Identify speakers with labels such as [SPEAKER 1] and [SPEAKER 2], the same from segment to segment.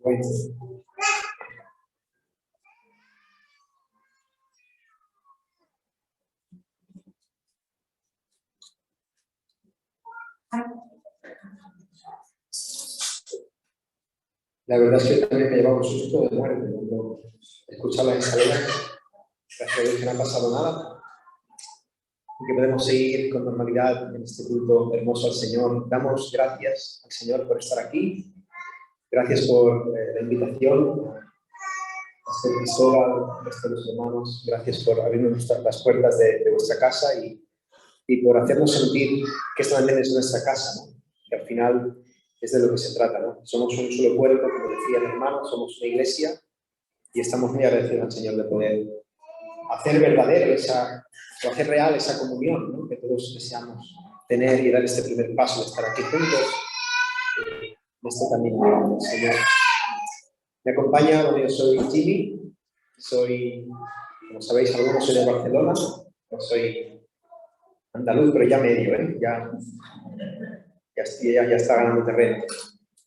[SPEAKER 1] Bueno. La verdad es que también me llevaba un susto de muerte cuando escuchaba las escaleras. Gracias a Dios que no ha pasado nada y que podemos seguir con normalidad en este culto hermoso al Señor. Damos gracias al Señor por estar aquí. Gracias por la invitación. Pastor Cristóbal, resto de los hermanos, gracias por abrirnos las puertas de vuestra casa y por hacernos sentir que esta también es nuestra casa, ¿no? Que al final es de lo que se trata, ¿no? Somos un solo cuerpo, como decía el hermano, somos una iglesia y estamos muy agradecidos al Señor de poder hacer verdadero o hacer real esa comunión, ¿no? Que todos deseamos tener y dar este primer paso de estar aquí juntos en este camino, Señor. Me acompaña, bueno, yo soy Jimmy, como sabéis algunos, soy de Barcelona, no soy andaluz, pero ya medio, ya está ganando terreno.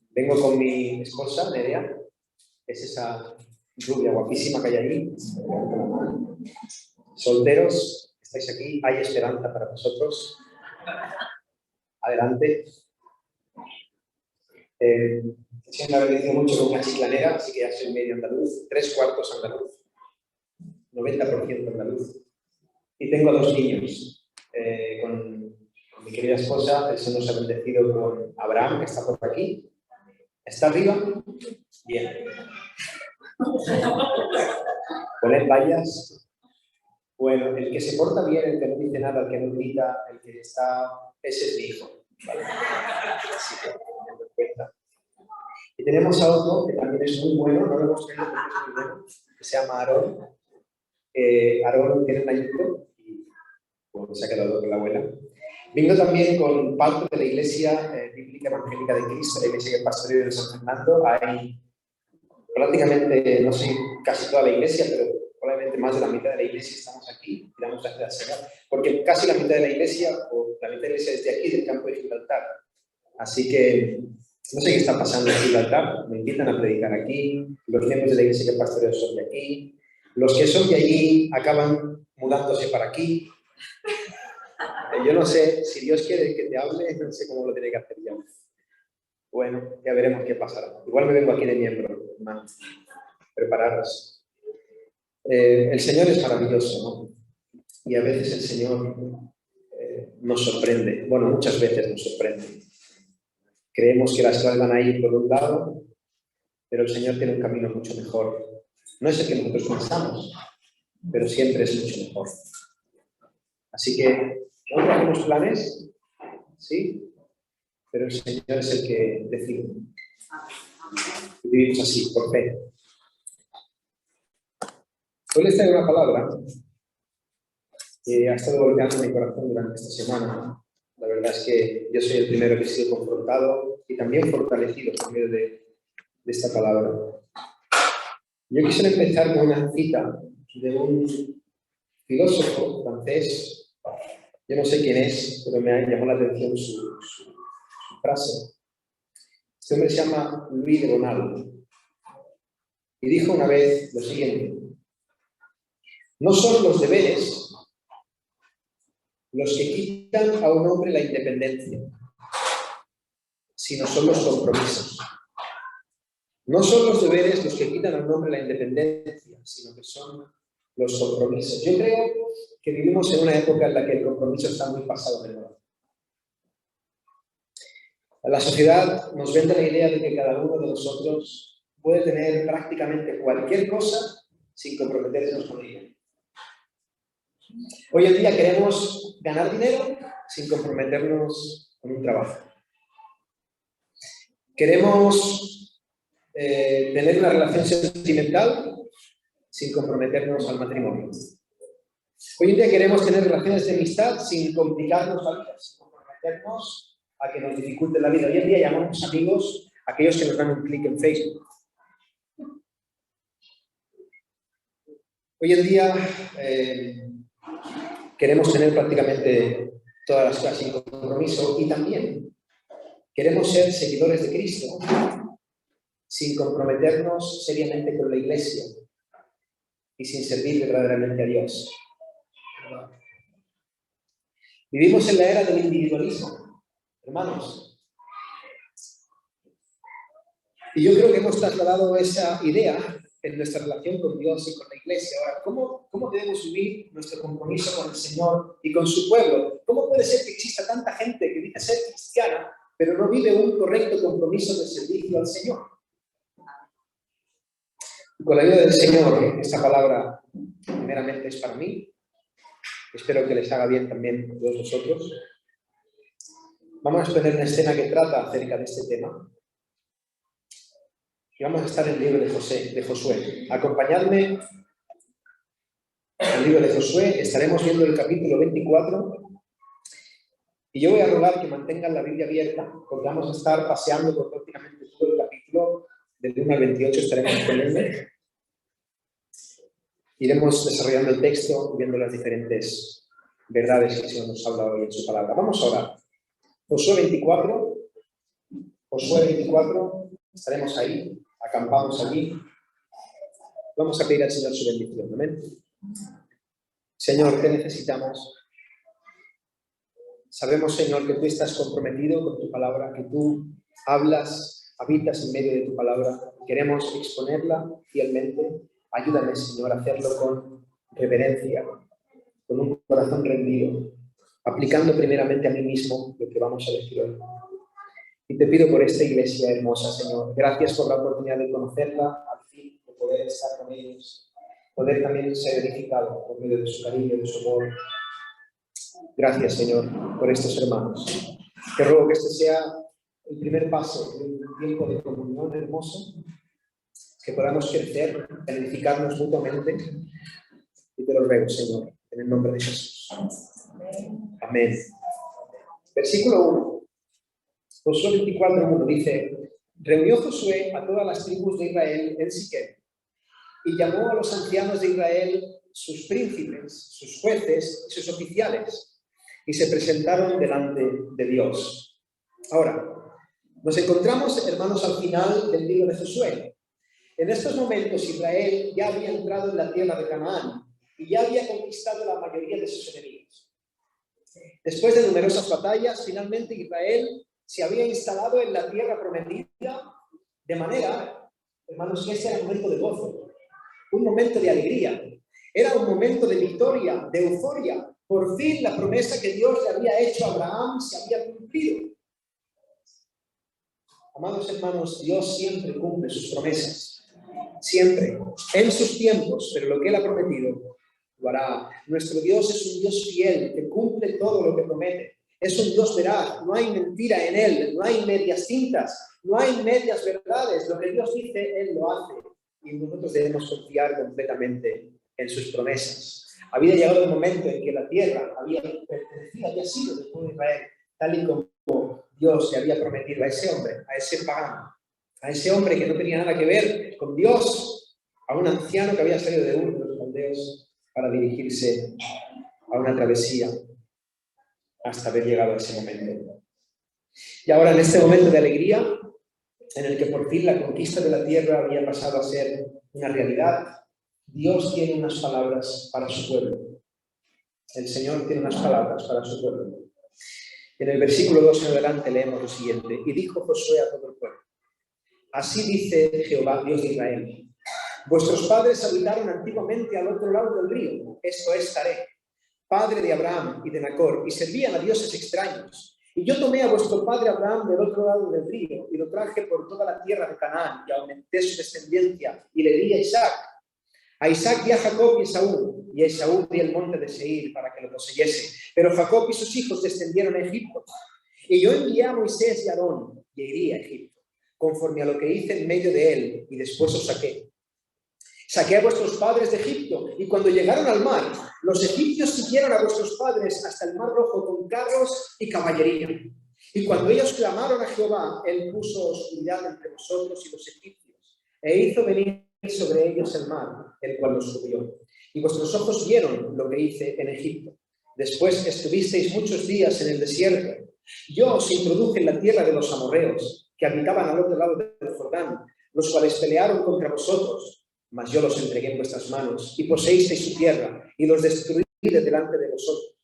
[SPEAKER 1] Vengo con mi esposa, Nerea, es esa rubia guapísima que hay ahí. Solteros, estáis aquí, hay esperanza para vosotros. Adelante. Siempre me bendecido mucho con una chiclanera, así que ya soy medio andaluz, 3/4 andaluz, 90% andaluz. Y tengo 2 niños. Con mi querida esposa, el Señor nos ha bendecido con Abraham, que está por aquí. ¿Está arriba? Bien. Poned vallas. Bueno, el que se porta bien, el que no dice nada, el que no grita, el que está... Ese es mi hijo. ¿Vale? Así que tenedlo en cuenta. Y tenemos a otro que también es muy bueno, no lo hemos tenido porque es muy bueno, que se llama Aarón. Aarón tiene un añito y bueno, se ha quedado con la abuela. Vengo también con parte de la Iglesia Bíblica Evangélica de Cristo, la Iglesia que pastoreo de San Fernando. Hay prácticamente, no sé, casi toda la Iglesia, pero probablemente más de la mitad de la Iglesia estamos aquí y damos gracias al Señor. Porque casi la mitad de la Iglesia, o la mitad de la Iglesia es de aquí, del campo de Gibraltar. Así que no sé qué está pasando en Gibraltar, me invitan a predicar aquí, los miembros de la Iglesia que pastoreo son de aquí, los que son de allí acaban mudándose para aquí. Yo no sé, si Dios quiere que te hable, no sé cómo lo tiene que hacer ya. Bueno, ya veremos qué pasará. Igual me vengo aquí de miembro, hermanos. Prepararos. El Señor es maravilloso, ¿no? Y a veces el Señor nos sorprende. Bueno, muchas veces nos sorprende. Creemos que las cosas van a ir por un lado, pero el Señor tiene un camino mucho mejor. No es el que nosotros pensamos, pero siempre es mucho mejor. Así que, ¿no tenemos planes? Sí, pero el Señor es el que decide. Y vivimos así, por fe. Hoy les traigo una palabra que ha estado golpeando mi corazón durante esta semana. La verdad es que yo soy el primero que he sido confrontado y también fortalecido por medio de esta palabra. Yo quisiera empezar con una cita de un filósofo francés. Yo no sé quién es, pero me ha llamado la atención su frase. Este hombre se llama Louis de Bonald y dijo una vez lo siguiente: no son los deberes los que quitan a un hombre la independencia, sino son los compromisos. No son los deberes los que quitan a un hombre la independencia, sino que son los compromisos. Yo creo que vivimos en una época en la que el compromiso está muy pasado de moda. La sociedad nos vende la idea de que cada uno de nosotros puede tener prácticamente cualquier cosa sin comprometerse con ella. Hoy en día queremos ganar dinero sin comprometernos con un trabajo. Queremos tener una relación sentimental sin comprometernos al matrimonio. Hoy en día queremos tener relaciones de amistad sin complicarnos la vida, sin comprometernos a que nos dificulte la vida. Hoy en día llamamos amigos a aquellos que nos dan un clic en Facebook. Hoy en día queremos tener prácticamente todas las cosas sin compromiso y también queremos ser seguidores de Cristo sin comprometernos seriamente con la Iglesia y sin servir verdaderamente a Dios. Vivimos en la era del individualismo, hermanos. Y yo creo que hemos trasladado esa idea en nuestra relación con Dios y con la Iglesia. Ahora, ¿cómo debemos vivir nuestro compromiso con el Señor y con su pueblo? ¿Cómo puede ser que exista tanta gente que dice ser cristiana, pero no vive un correcto compromiso de servicio al Señor? Con la ayuda del Señor, esta palabra primeramente es para mí. Espero que les haga bien también a todos vosotros. Vamos a exponer una escena que trata acerca de este tema. Y vamos a estar en el libro de Josué. Acompañadme al libro de Josué. Estaremos viendo el capítulo 24. Y yo voy a rogar que mantengan la Biblia abierta, porque vamos a estar paseando por prácticamente todo el capítulo. Del 1 al 28 estaremos poniendo. Iremos desarrollando el texto, viendo las diferentes verdades que el Señor nos habla hoy en su palabra. Vamos a orar. Josué 24, estaremos ahí, acampamos allí. Vamos a pedir al Señor su bendición. Amén. Señor, te necesitamos. Sabemos, Señor, que tú estás comprometido con tu palabra, que tú hablas, habitas en medio de tu palabra. Queremos exponerla fielmente. Ayúdame, Señor, a hacerlo con reverencia, con un corazón rendido, aplicando primeramente a mí mismo lo que vamos a decir hoy. Y te pido por esta iglesia hermosa, Señor. Gracias por la oportunidad de conocerla, al fin, de poder estar con ellos, poder también ser edificado por medio de su cariño, de su amor. Gracias, Señor, por estos hermanos. Te ruego que este sea el primer paso de un tiempo de comunión hermoso, que podamos crecer, edificarnos mutuamente. Y te lo ruego, Señor, en el nombre de Jesús. Amén. Versículo 1. Josué 24:1 dice: reunió Josué a todas las tribus de Israel en Siquem y llamó a los ancianos de Israel, sus príncipes, sus jueces y sus oficiales, y se presentaron delante de Dios. Ahora, nos encontramos, hermanos, al final del libro de Josué. En estos momentos Israel ya había entrado en la tierra de Canaán y ya había conquistado la mayoría de sus enemigos. Después de numerosas batallas, finalmente Israel se había instalado en la tierra prometida, de manera, hermanos, que este era un momento de gozo, un momento de alegría, era un momento de victoria, de euforia. Por fin la promesa que Dios le había hecho a Abraham se había cumplido. Amados hermanos, Dios siempre cumple sus promesas. Siempre, en sus tiempos, pero lo que Él ha prometido lo hará. Nuestro Dios es un Dios fiel, que cumple todo lo que promete. Es un Dios veraz, no hay mentira en Él, no hay medias tintas, no hay medias verdades. Lo que Dios dice, Él lo hace. Y nosotros debemos confiar completamente en sus promesas. Había llegado el momento en que la tierra había sido del pueblo de Israel, tal y como Dios le había prometido a ese hombre, a ese pagano, a ese hombre que no tenía nada que ver con Dios, a un anciano que había salido de Ur de los caldeos para dirigirse a una travesía hasta haber llegado a ese momento. Y ahora, en este momento de alegría, en el que por fin la conquista de la tierra había pasado a ser una realidad, Dios tiene unas palabras para su pueblo. El Señor tiene unas palabras para su pueblo. En el versículo 2 en adelante leemos lo siguiente: y dijo Josué a todo el pueblo: así dice Jehová, Dios de Israel: vuestros padres habitaron antiguamente al otro lado del río, esto es Taré, padre de Abraham y de Nacor, y servían a dioses extraños. Y yo tomé a vuestro padre Abraham del otro lado del río, y lo traje por toda la tierra de Canaán, y aumenté su descendencia, y le di a Isaac. A Isaac di a Jacob y Esaú, y a Esaú di el monte de Seir para que lo poseyese. Pero Jacob y sus hijos descendieron a Egipto. Y yo envié a Moisés y a Aarón, y irí a Egipto, conforme a lo que hice en medio de él, y después os saqué. Saqué a vuestros padres de Egipto, y cuando llegaron al mar, los egipcios siguieron a vuestros padres hasta el mar rojo con carros y caballería. Y cuando ellos clamaron a Jehová, él puso oscuridad entre vosotros y los egipcios, e hizo venir sobre ellos el mar, el cual los cubrió. Y vuestros ojos vieron lo que hice en Egipto. Después estuvisteis muchos días en el desierto. Yo os introduje en la tierra de los amorreos, que habitaban al otro lado del Jordán, los cuales pelearon contra vosotros, mas yo los entregué en vuestras manos, y poseísteis su tierra, y los destruí delante de vosotros.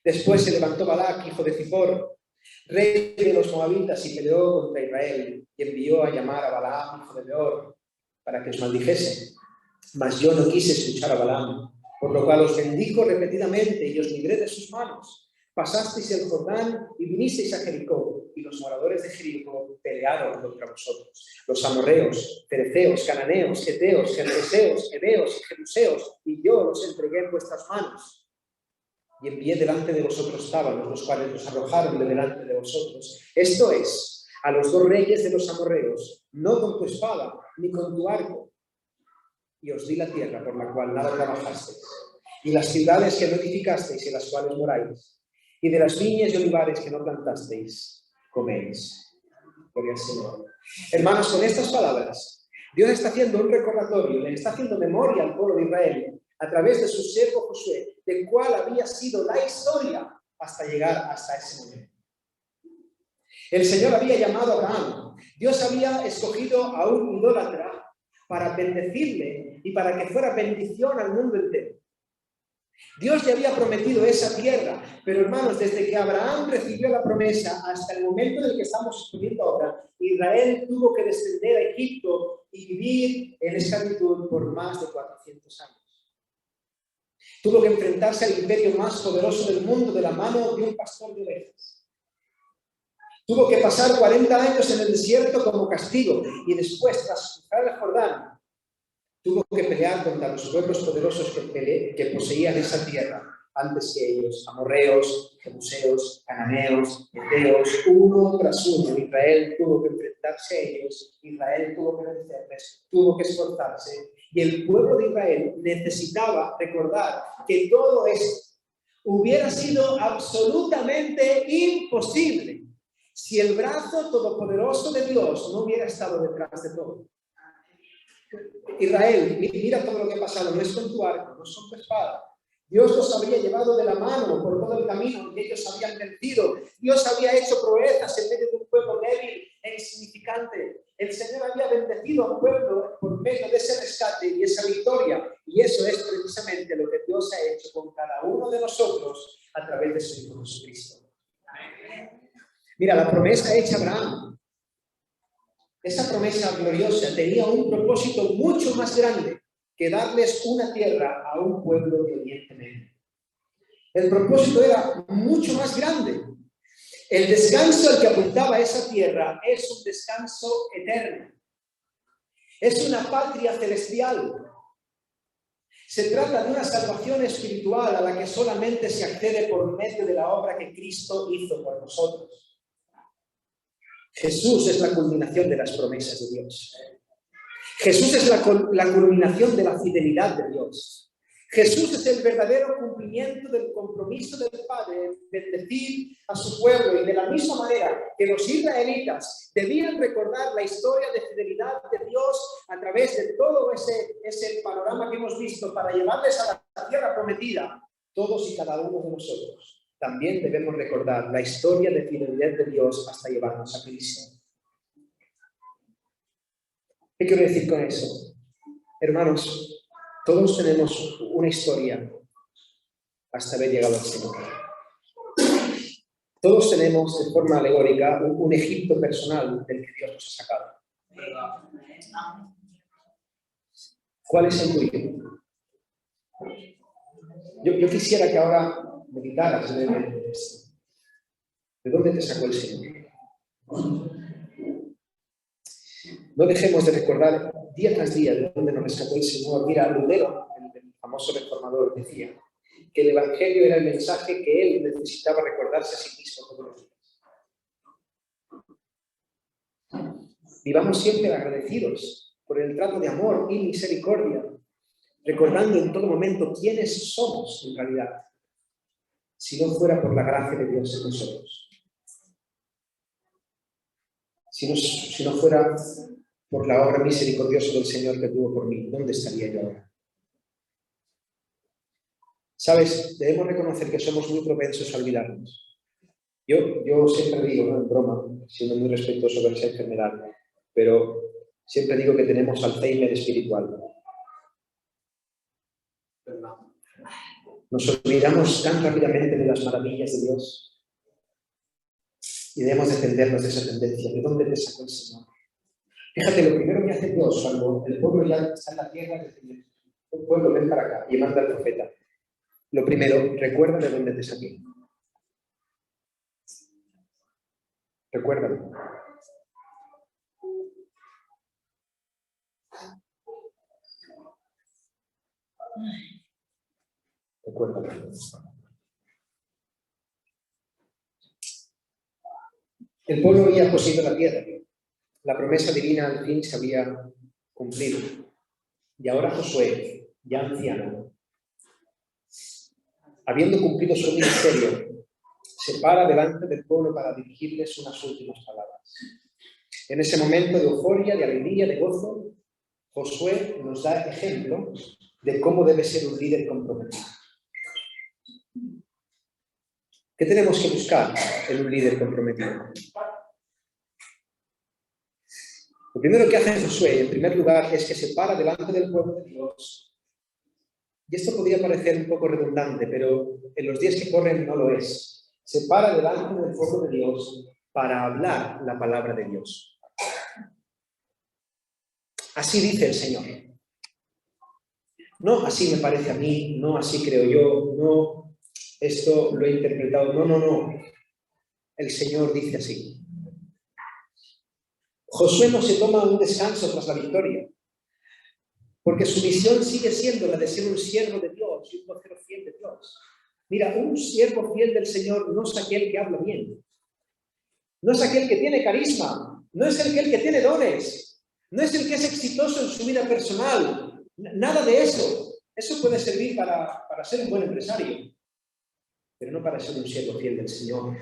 [SPEAKER 1] Después se levantó Balac, hijo de Zippor, rey de los moabitas, y peleó contra Israel, y envió a llamar a Balaam, hijo de Beor, para que os maldijese. Mas yo no quise escuchar a Balaam, por lo cual os bendijo repetidamente y os libré de sus manos. Pasasteis el Jordán y vinisteis a Jericó, y los moradores de Jericó pelearon contra vosotros. Los amorreos, fereceos, cananeos, heteos, gergeseos, heveos y jebuseos, y yo los entregué en vuestras manos. Y envié delante de vosotros tábanos, los cuales los arrojaron de delante de vosotros. Esto es, a los dos reyes de los amorreos, no con tu espada, ni con tu arco. Y os di la tierra por la cual nada trabajasteis, y las ciudades que no edificasteis y en las cuales moráis, y de las viñas y olivares que no plantasteis, coméis. Gloria al Señor. Hermanos, con estas palabras, Dios está haciendo un recordatorio, le está haciendo memoria al pueblo de Israel, a través de su siervo Josué, de cuál había sido la historia hasta llegar hasta ese momento. El Señor había llamado a Abraham. Dios había escogido a un idólatra para bendecirle y para que fuera bendición al mundo entero. Dios le había prometido esa tierra, pero hermanos, desde que Abraham recibió la promesa hasta el momento en el que estamos estudiando ahora, Israel tuvo que descender a Egipto y vivir en esclavitud por más de 400 años. Tuvo que enfrentarse al imperio más poderoso del mundo de la mano de un pastor de ovejas. Tuvo que pasar 40 años en el desierto como castigo y después, tras cruzar el Jordán, tuvo que pelear contra los pueblos poderosos que poseían esa tierra antes que ellos, amorreos, jebuseos, cananeos, heteos, uno tras uno. Israel tuvo que enfrentarse a ellos, Israel tuvo que vencerles, tuvo que esforzarse. Y el pueblo de Israel necesitaba recordar que todo esto hubiera sido absolutamente imposible si el brazo todopoderoso de Dios no hubiera estado detrás de todo. Israel, mira todo lo que ha pasado, no es con tu arco, no es con tu espada. Dios los habría llevado de la mano por todo el camino que ellos habían vencido. Dios había hecho proezas en medio de un pueblo débil e insignificante. El Señor había bendecido al pueblo por medio de ese rescate y esa victoria. Y eso es precisamente lo que Dios ha hecho con cada uno de nosotros a través de su Hijo Jesucristo. Mira, la promesa hecha a Abraham, esa promesa gloriosa tenía un propósito mucho más grande que darles una tierra a un pueblo de Oriente Medio. El propósito era mucho más grande. El descanso al que apuntaba esa tierra es un descanso eterno. Es una patria celestial. Se trata de una salvación espiritual a la que solamente se accede por medio de la obra que Cristo hizo por nosotros. Jesús es la culminación de las promesas de Dios. Jesús es la culminación de la fidelidad de Dios. Jesús es el verdadero cumplimiento del compromiso del Padre de bendecir a su pueblo, y de la misma manera que los israelitas debían recordar la historia de fidelidad de Dios a través de todo ese panorama que hemos visto para llevarles a la tierra prometida, todos y cada uno de nosotros también debemos recordar la historia de fidelidad de Dios hasta llevarnos a Cristo. ¿Qué quiero decir con eso? Hermanos, todos tenemos una historia hasta haber llegado al Señor. Todos tenemos, de forma alegórica, un Egipto personal del que Dios nos ha sacado. ¿Cuál es el tuyo? Yo quisiera que ahora meditaras de esto. ¿De dónde te sacó el Señor? No dejemos de recordar día tras día de dónde nos rescató el Señor. Mira, Lutero, el famoso reformador, decía que el Evangelio era el mensaje que él necesitaba recordarse a sí mismo todos los días. Vivamos siempre agradecidos por el trato de amor y misericordia, recordando en todo momento quiénes somos en realidad, si no fuera por la gracia de Dios en nosotros. Si no fuera por la obra misericordiosa del Señor que tuvo por mí, ¿dónde estaría yo ahora? ¿Sabes? Debemos reconocer que somos muy propensos a olvidarnos. Yo siempre digo, ¿no?, en broma, siendo muy respetuoso de esa enfermedad, pero Siempre digo que tenemos Alzheimer espiritual. Nos olvidamos tan rápidamente de las maravillas de Dios y debemos defendernos de esa tendencia. ¿De dónde te sacó el Señor? Fíjate, lo primero que hace Dios cuando el pueblo ya está en la tierra es decir, el pueblo, ven para acá y manda al profeta. Lo primero, recuerda de dónde te saqué. Recuérdalo. Recuérdalo. El pueblo había poseído la tierra. La promesa divina al fin se había cumplido. Y ahora Josué, ya anciano, habiendo cumplido su ministerio, se para delante del pueblo para dirigirles unas últimas palabras. En ese momento de euforia, de alegría, de gozo, Josué nos da ejemplo de cómo debe ser un líder comprometido. ¿Qué tenemos que buscar en un líder comprometido? Lo primero que hace Josué, en primer lugar, es que se para delante del pueblo de Dios. Y esto podría parecer un poco redundante, pero en los días que corren no lo es. Se para delante del pueblo de Dios para hablar la palabra de Dios. Así dice el Señor. No así me parece a mí, no así creo yo, no esto lo he interpretado. No. El Señor dice así. Josué no se toma un descanso tras la victoria, porque su misión sigue siendo la de ser un siervo de Dios y un vocero fiel de Dios. Mira, un siervo fiel del Señor no es aquel que habla bien, no es aquel que tiene carisma, no es aquel que tiene dones, no es el que es exitoso en su vida personal, nada de eso. Eso puede servir para ser un buen empresario, pero no para ser un siervo fiel del Señor.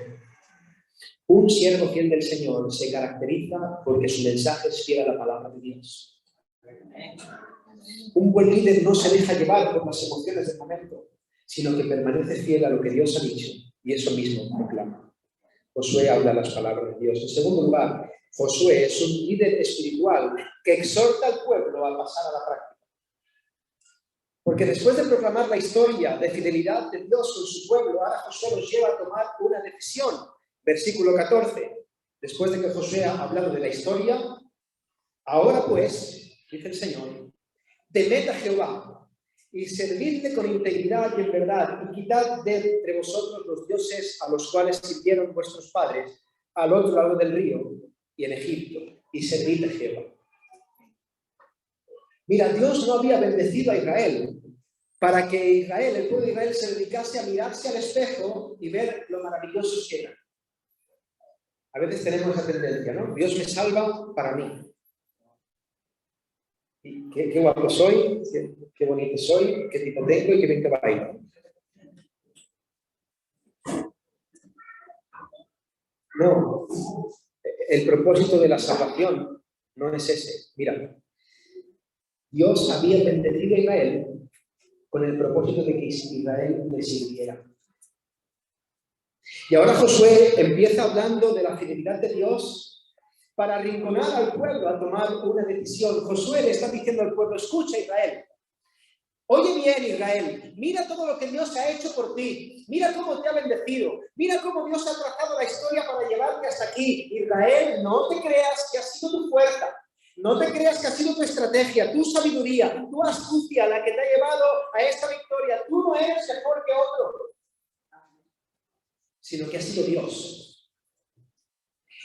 [SPEAKER 1] Un siervo fiel del Señor se caracteriza porque su mensaje es fiel a la palabra de Dios. Un buen líder no se deja llevar por las emociones del momento, sino que permanece fiel a lo que Dios ha dicho y eso mismo proclama. Josué habla las palabras de Dios. En segundo lugar, Josué es un líder espiritual que exhorta al pueblo a pasar a la práctica. Porque después de proclamar la historia de fidelidad de Dios con su pueblo, ahora Josué nos lleva a tomar una decisión. Versículo 14. Después de que Josué ha hablado de la historia, ahora pues, dice el Señor, temed a Jehová y servidle con integridad y en verdad, y quitad de entre vosotros los dioses a los cuales sirvieron vuestros padres al otro lado del río y en Egipto, y servid a Jehová. Mira, Dios no había bendecido a Israel para que Israel, el pueblo de Israel, se dedicase a mirarse al espejo y ver lo maravillosos que eran. A veces tenemos esa tendencia, ¿no? Dios me salva para mí. Y qué guapo soy, qué bonito soy, qué tipo tengo y qué bien que bailo. No, el propósito de la salvación no es ese. Mira, Dios había bendecido a Israel con el propósito de que Israel le sirviera. Y ahora Josué empieza hablando de la fidelidad de Dios para arrinconar al pueblo a tomar una decisión. Josué le está diciendo al pueblo, escucha Israel, oye bien Israel, mira todo lo que Dios ha hecho por ti, mira cómo te ha bendecido, mira cómo Dios ha trazado la historia para llevarte hasta aquí. Israel, no te creas que ha sido tu fuerza, no te creas que ha sido tu estrategia, tu sabiduría, tu astucia la que te ha llevado a esta victoria. Tú no eres mejor que otro, sino que ha sido Dios.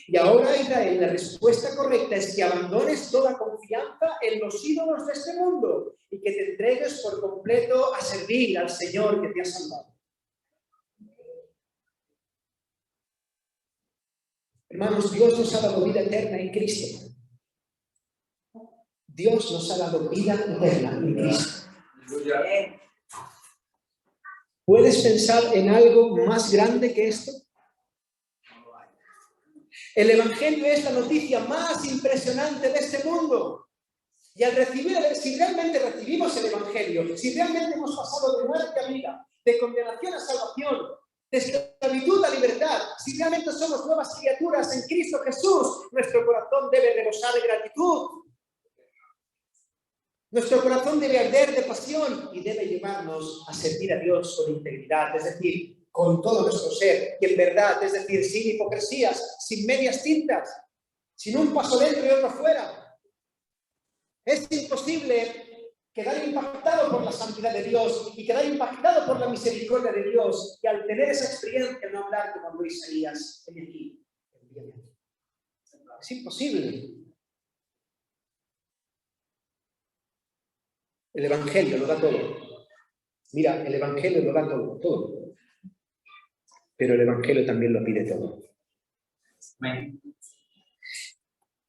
[SPEAKER 1] Y ahora, Israel, la respuesta correcta es que abandones toda confianza en los ídolos de este mundo y que te entregues por completo a servir al Señor que te ha salvado. Hermanos, Dios nos ha dado vida eterna en Cristo. Dios nos ha dado vida eterna en Cristo. ¿Puedes pensar en algo más grande que esto? El Evangelio es la noticia más impresionante de este mundo. Y al recibir, si realmente recibimos el Evangelio, si realmente hemos pasado de muerte a vida, de condenación a salvación, de esclavitud a libertad, si realmente somos nuevas criaturas en Cristo Jesús, nuestro corazón debe rebosar de gratitud. Nuestro corazón debe arder de pasión y debe llevarnos a servir a Dios con integridad, es decir, con todo nuestro ser, y en verdad, es decir, sin hipocresías, sin medias tintas, sin un paso dentro y otro fuera. Es imposible quedar impactado por la santidad de Dios y quedar impactado por la misericordia de Dios y al tener esa experiencia no hablar como habló Isaías, ven aquí, envíame aquí. Es imposible. El Evangelio lo da todo. Mira, el Evangelio lo da todo, todo. Pero el Evangelio también lo pide todo. Amén.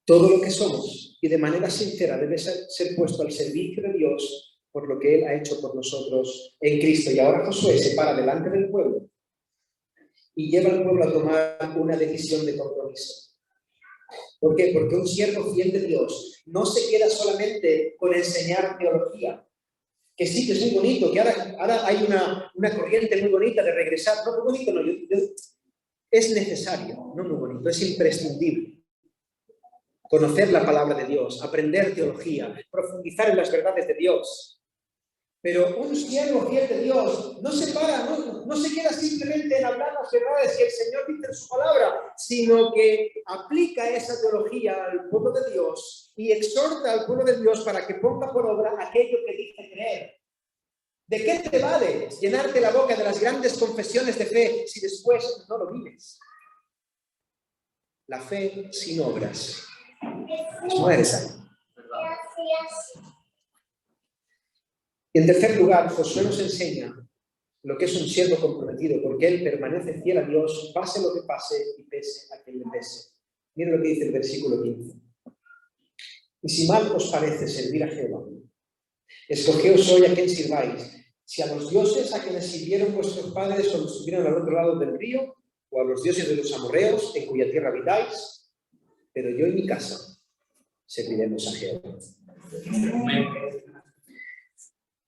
[SPEAKER 1] Todo lo que somos y de manera sincera debe ser puesto al servicio de Dios por lo que Él ha hecho por nosotros en Cristo. Y ahora Josué se para delante del pueblo y lleva al pueblo a tomar una decisión de compromiso. ¿Por qué? Porque un siervo fiel de Dios no se queda solamente con enseñar teología, que sí, que es muy bonito, que ahora hay una corriente muy bonita de regresar. No, muy bonito no, es necesario, no muy bonito, es imprescindible. Conocer la palabra de Dios, aprender teología, profundizar en las verdades de Dios. Pero un siervo fiel de Dios no se para, no se queda simplemente en hablar las verdades que el Señor dice en su palabra, sino que aplica esa teología al pueblo de Dios y exhorta al pueblo de Dios para que ponga por obra aquello que dice creer. ¿De qué te vale llenarte la boca de las grandes confesiones de fe si después no lo vives? La fe sin obras no eres ahí. Gracias. En tercer lugar, Josué nos enseña lo que es un siervo comprometido, porque él permanece fiel a Dios, pase lo que pase y pese a quien le pese. Mira lo que dice el versículo 15. Y si mal os parece servir a Jehová, escogeos hoy a quien sirváis, si a los dioses a quienes sirvieron vuestros padres cuando estuvieron al otro lado del río, o a los dioses de los amorreos en cuya tierra habitáis, pero yo y mi casa serviremos a Jehová.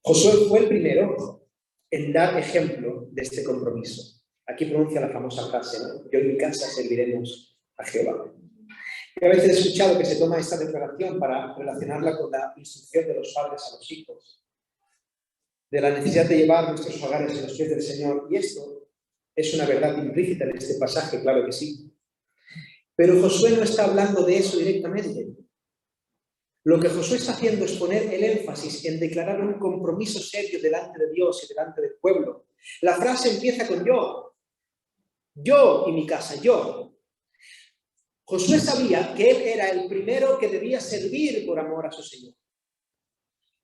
[SPEAKER 1] Josué fue el primero en dar ejemplo de este compromiso. Aquí pronuncia la famosa frase, ¿no? Yo en mi casa serviremos a Jehová. Y a veces he escuchado que se toma esta declaración para relacionarla con la instrucción de los padres a los hijos, de la necesidad de llevar nuestros hogares en los pies del Señor. Y esto es una verdad implícita en este pasaje, claro que sí. Pero Josué no está hablando de eso directamente. Lo que Josué está haciendo es poner el énfasis en declarar un compromiso serio delante de Dios y delante del pueblo. La frase empieza con yo. Yo y mi casa, yo. Josué sabía que él era el primero que debía servir por amor a su Señor.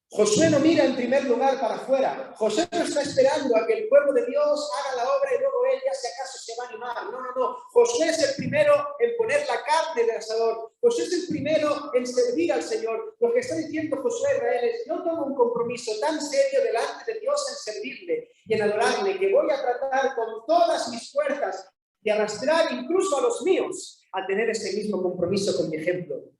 [SPEAKER 1] Josué no mira en primer lugar para afuera. Josué no está esperando a que el pueblo de Dios haga la obra y luego él ya si acaso se va a animar. No. Josué es el primero en poner la carne del asador. Josué es el primero en servir al Señor. Lo que está diciendo Josué a Israel es: yo tomo un compromiso tan serio delante de Dios en servirle y en adorarle, que voy a tratar con todas mis fuerzas de arrastrar incluso a los míos a tener ese mismo compromiso con mi ejemplo.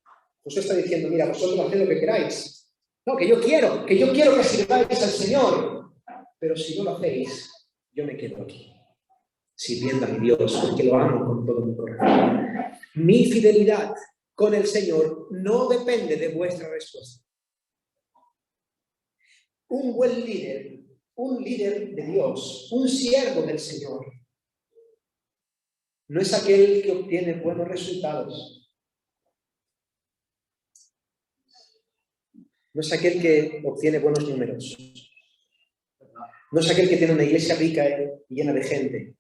[SPEAKER 1] Josué está diciendo: mira, vosotros haced lo que queráis. No, que yo quiero que sirváis al Señor. Pero si no lo hacéis, yo me quedo aquí, sirviendo a mi Dios, porque lo amo con todo mi corazón. Mi fidelidad con el Señor no depende de vuestra respuesta. Un buen líder, un líder de Dios, un siervo del Señor, no es aquel que obtiene buenos resultados. No es aquel que obtiene buenos números. No es aquel que tiene una iglesia rica y llena de gente.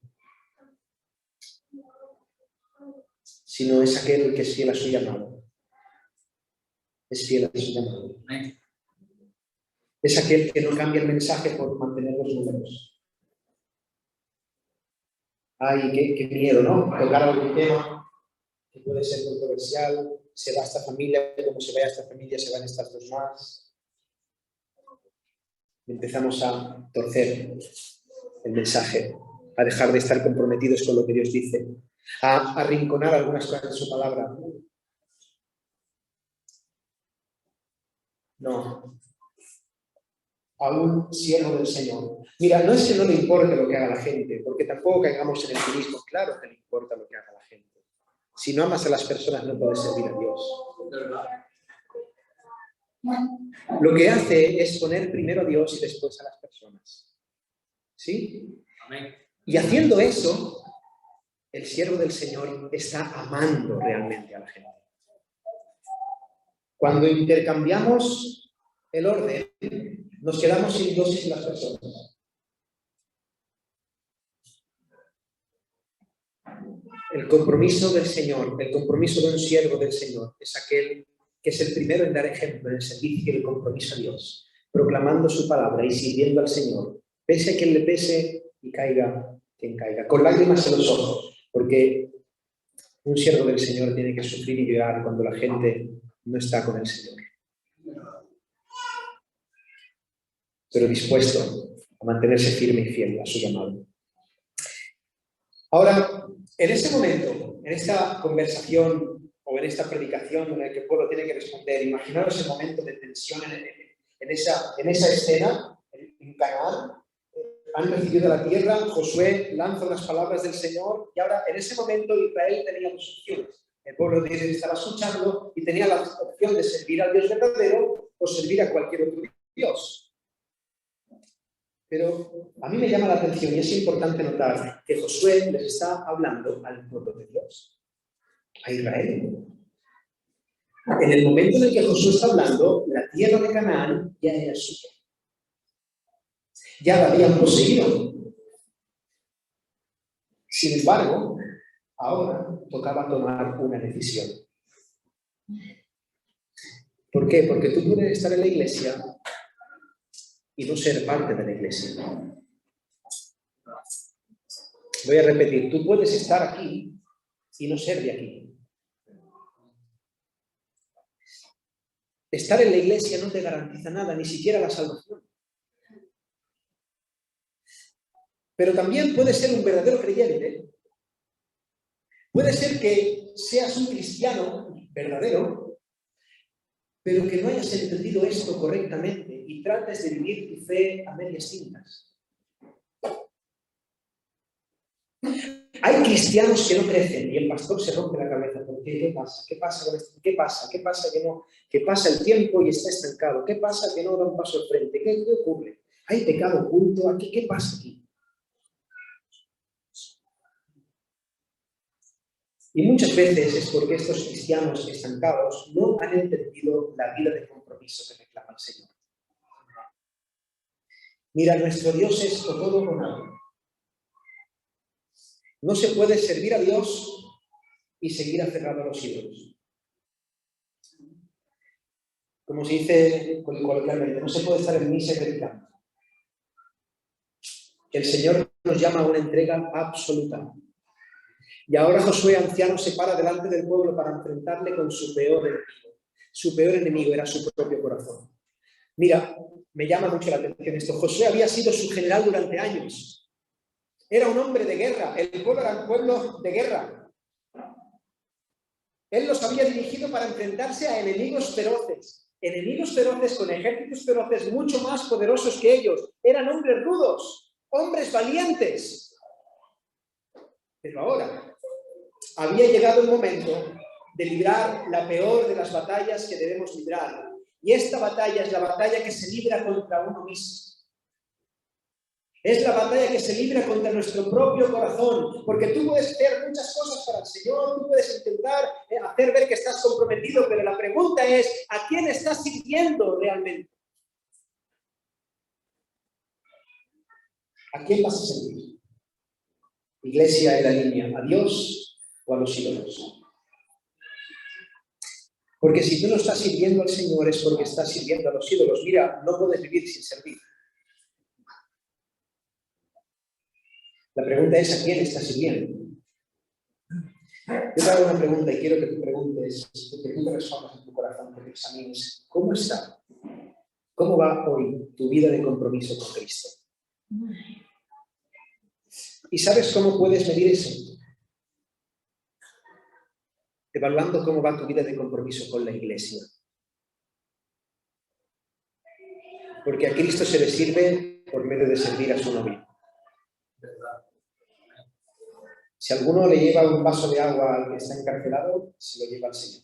[SPEAKER 1] Sino es aquel que es fiel a su llamado. Es fiel a su llamado. Es aquel que no cambia el mensaje por mantener los números. Ay, qué miedo, ¿no? Tocar algún tema que puede ser controversial. Se va esta familia, como se vaya esta familia, se van estas dos más. Empezamos a torcer el mensaje, a dejar de estar comprometidos con lo que Dios dice, a arrinconar algunas cosas de su palabra. No. A un siervo del Señor. Mira, no es que no le importe lo que haga la gente, porque tampoco caigamos en el cinismo. Claro que le importa lo que haga la gente. Si no amas a las personas, no puedes servir a Dios. Lo que hace es poner primero a Dios y después a las personas. ¿Sí? Amén. Y haciendo eso, el siervo del Señor está amando realmente a la gente. Cuando intercambiamos el orden, nos quedamos sin Dios y sin las personas. El compromiso del Señor, el compromiso de un siervo del Señor, es aquel que es el primero en dar ejemplo en el servicio y el compromiso a Dios, proclamando su palabra y sirviendo al Señor, pese a quien le pese y caiga quien caiga, con lágrimas en los ojos, porque un siervo del Señor tiene que sufrir y llorar cuando la gente no está con el Señor, pero dispuesto a mantenerse firme y fiel a su llamado. Ahora, en ese momento, en esta conversación o en esta predicación en la que el pueblo tiene que responder, imaginaros el momento de tensión en esa escena, en Canaán. Han recibido la tierra, Josué lanza las palabras del Señor y ahora en ese momento Israel tenía dos opciones. El pueblo de Israel estaba escuchando y tenía la opción de servir al Dios verdadero o servir a cualquier otro Dios. Pero a mí me llama la atención y es importante notar que Josué les está hablando al pueblo de Dios, a Israel. En el momento en el que Josué está hablando, la tierra de Canaán ya era suya. Ya la habían poseído. Sin embargo, ahora tocaba tomar una decisión. ¿Por qué? Porque tú puedes estar en la iglesia y no ser parte de la iglesia. Voy a repetir, tú puedes estar aquí y no ser de aquí. Estar en la iglesia no te garantiza nada, ni siquiera la salvación. Pero también puedes ser un verdadero creyente. Puede ser que seas un cristiano verdadero, pero que no hayas entendido esto correctamente y trates de vivir tu fe a medias tintas. Hay cristianos que no crecen y el pastor se rompe la cabeza. ¿Por qué? ¿Qué pasa? ¿Qué pasa con esto? ¿Qué pasa? ¿Qué pasa que no? ¿Qué pasa el tiempo y está estancado? ¿Qué pasa que no da un paso al frente? ¿Qué ocurre? ¿Hay pecado oculto aquí? ¿Qué pasa aquí? Y muchas veces es porque estos cristianos estancados no han entendido la vida de compromiso que reclama el Señor. Mira, nuestro Dios es o todo o nada. No se puede servir a Dios y seguir aferrado a los ídolos. Como se dice coloquialmente, no se puede estar en misa y predicando. El Señor nos llama a una entrega absoluta. Y ahora Josué, anciano, se para delante del pueblo para enfrentarle con su peor enemigo. Su peor enemigo era su propio corazón. Mira, me llama mucho la atención esto. Josué había sido su general durante años. Era un hombre de guerra. El pueblo era un pueblo de guerra. Él los había dirigido para enfrentarse a enemigos feroces. Enemigos feroces con ejércitos feroces mucho más poderosos que ellos. Eran hombres rudos, hombres valientes. Pero ahora había llegado el momento de librar la peor de las batallas que debemos librar. Y esta batalla es la batalla que se libra contra uno mismo. Es la batalla que se libra contra nuestro propio corazón, porque tú puedes hacer muchas cosas para el Señor, tú puedes intentar hacer ver que estás comprometido, pero la pregunta es, ¿a quién estás sirviendo realmente? ¿A quién vas a servir? Iglesia en la línea, ¿a Dios o a los ídolos? Porque si tú no estás sirviendo al Señor es porque estás sirviendo a los ídolos. Mira, no puedes vivir sin servir. La pregunta es, ¿a quién estás sirviendo? Yo te hago una pregunta y quiero que tú preguntes, que tú te respondas en tu corazón, que te examines. ¿Cómo está? ¿Cómo va hoy tu vida de compromiso con Cristo? ¿Y sabes cómo puedes medir eso? Evaluando cómo va tu vida de compromiso con la Iglesia. Porque a Cristo se le sirve por medio de servir a su novio. Si alguno le lleva un vaso de agua al que está encarcelado, se lo lleva al Señor.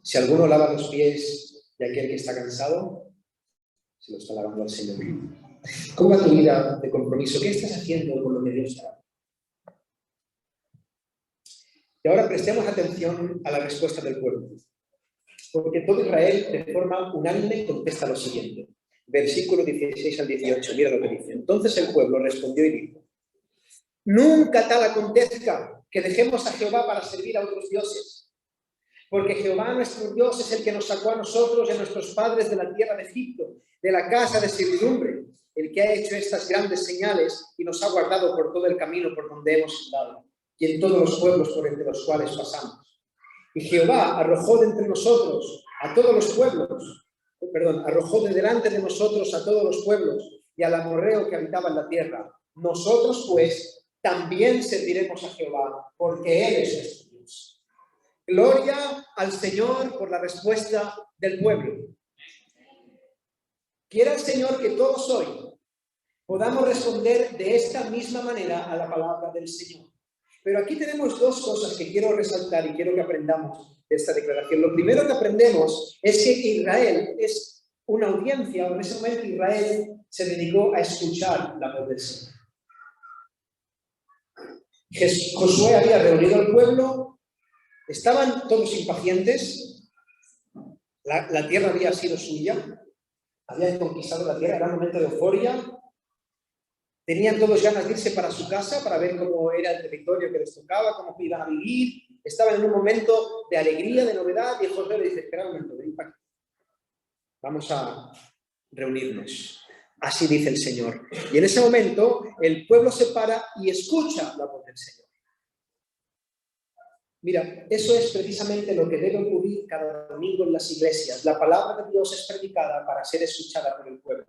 [SPEAKER 1] Si alguno lava los pies de aquel que está cansado, se lo está lavando al Señor. ¿Cómo va tu vida de compromiso? ¿Qué estás haciendo con lo que Dios te da? Y ahora prestemos atención a la respuesta del pueblo. Porque todo Israel, de forma unánime, contesta lo siguiente. Versículo 16 al 18, mira lo que dice. Entonces el pueblo respondió y dijo: nunca tal acontezca que dejemos a Jehová para servir a otros dioses. Porque Jehová nuestro Dios es el que nos sacó a nosotros y a nuestros padres de la tierra de Egipto, de la casa de servidumbre, el que ha hecho estas grandes señales y nos ha guardado por todo el camino por donde hemos andado, y en todos los pueblos por entre los cuales pasamos. Y Jehová arrojó de entre nosotros a todos los pueblos, arrojó de delante de nosotros a todos los pueblos y al amorreo que habitaba en la tierra. Nosotros, pues, también serviremos a Jehová, porque Él es nuestro Dios. Gloria al Señor por la respuesta del pueblo. Quiera el Señor que todos hoy podamos responder de esta misma manera a la palabra del Señor. Pero aquí tenemos dos cosas que quiero resaltar y quiero que aprendamos de esta declaración. Lo primero que aprendemos es que Israel es una audiencia, o en ese momento Israel se dedicó a escuchar la voz del Señor. Josué había reunido al pueblo, estaban todos impacientes, la tierra había sido suya, habían conquistado la tierra, era un momento de euforia. Tenían todos ganas de irse para su casa para ver cómo era el territorio que les tocaba, cómo iban a vivir. Estaban en un momento de alegría, de novedad, y Josué le dice: espera un momento, ven para aquí. Vamos a reunirnos. Así dice el Señor. Y en ese momento el pueblo se para y escucha la voz del Señor. Mira, eso es precisamente lo que debe ocurrir cada domingo en las iglesias. La palabra de Dios es predicada para ser escuchada por el pueblo.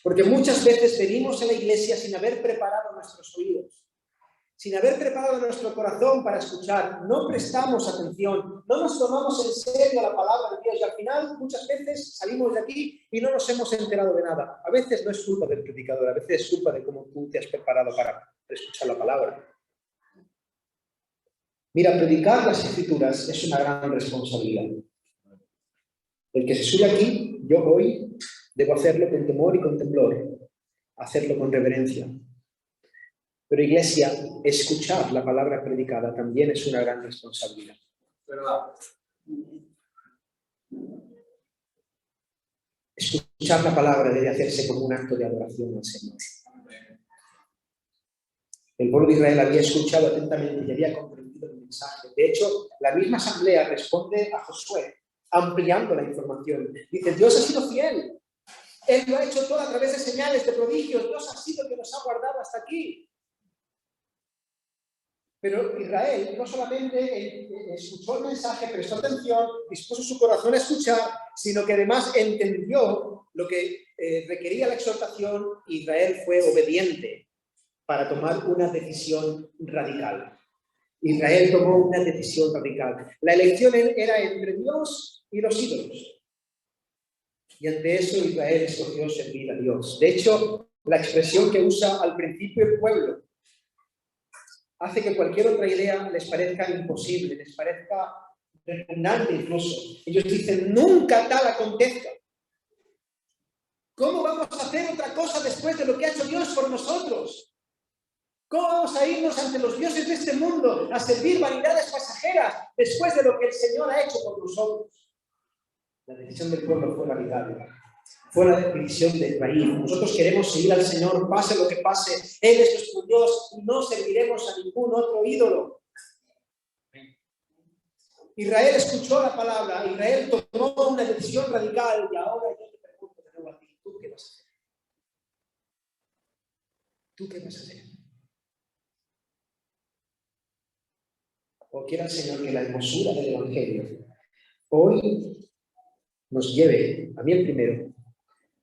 [SPEAKER 1] Porque muchas veces venimos a la iglesia sin haber preparado nuestros oídos, sin haber preparado nuestro corazón para escuchar, no prestamos atención, no nos tomamos en serio la palabra de Dios y al final muchas veces salimos de aquí y no nos hemos enterado de nada. A veces no es culpa del predicador, a veces es culpa de cómo tú te has preparado para escuchar la palabra. Mira, predicar las Escrituras es una gran responsabilidad. El que se sube aquí, yo hoy, debo hacerlo con temor y con temblor, hacerlo con reverencia. Pero iglesia, escuchar la palabra predicada también es una gran responsabilidad. ¿Verdad? Escuchar la palabra debe hacerse como un acto de adoración al Señor. El pueblo de Israel había escuchado atentamente y había comprendido el mensaje. De hecho, la misma asamblea responde a Josué, ampliando la información. Dice: Dios ha sido fiel. Él lo ha hecho todo a través de señales, de prodigios. Dios ha sido el que nos ha guardado hasta aquí. Pero Israel no solamente escuchó el mensaje, prestó atención, dispuso su corazón a escuchar, sino que además entendió lo que requería la exhortación. Israel fue obediente para tomar una decisión radical. Israel tomó una decisión radical. La elección era entre Dios y los ídolos. Y ante eso Israel escogió servir a Dios. De hecho, la expresión que usa al principio el pueblo hace que cualquier otra idea les parezca imposible, les parezca repugnante incluso. Ellos dicen: nunca tal acontezca. ¿Cómo vamos a hacer otra cosa después de lo que ha hecho Dios por nosotros? ¿Cómo vamos a irnos ante los dioses de este mundo a servir vanidades pasajeras después de lo que el Señor ha hecho por nosotros? La decisión del pueblo fue radical. Fue la decisión de Israel. Nosotros queremos seguir al Señor, pase lo que pase. Él es nuestro Dios y no serviremos a ningún otro ídolo. Israel escuchó la palabra, Israel tomó una decisión radical y ahora yo te pregunto de nuevo a ti: ¿tú qué vas a hacer? ¿Tú qué vas a hacer? O quiera el Señor que la hermosura del Evangelio hoy nos lleve, a mí el primero,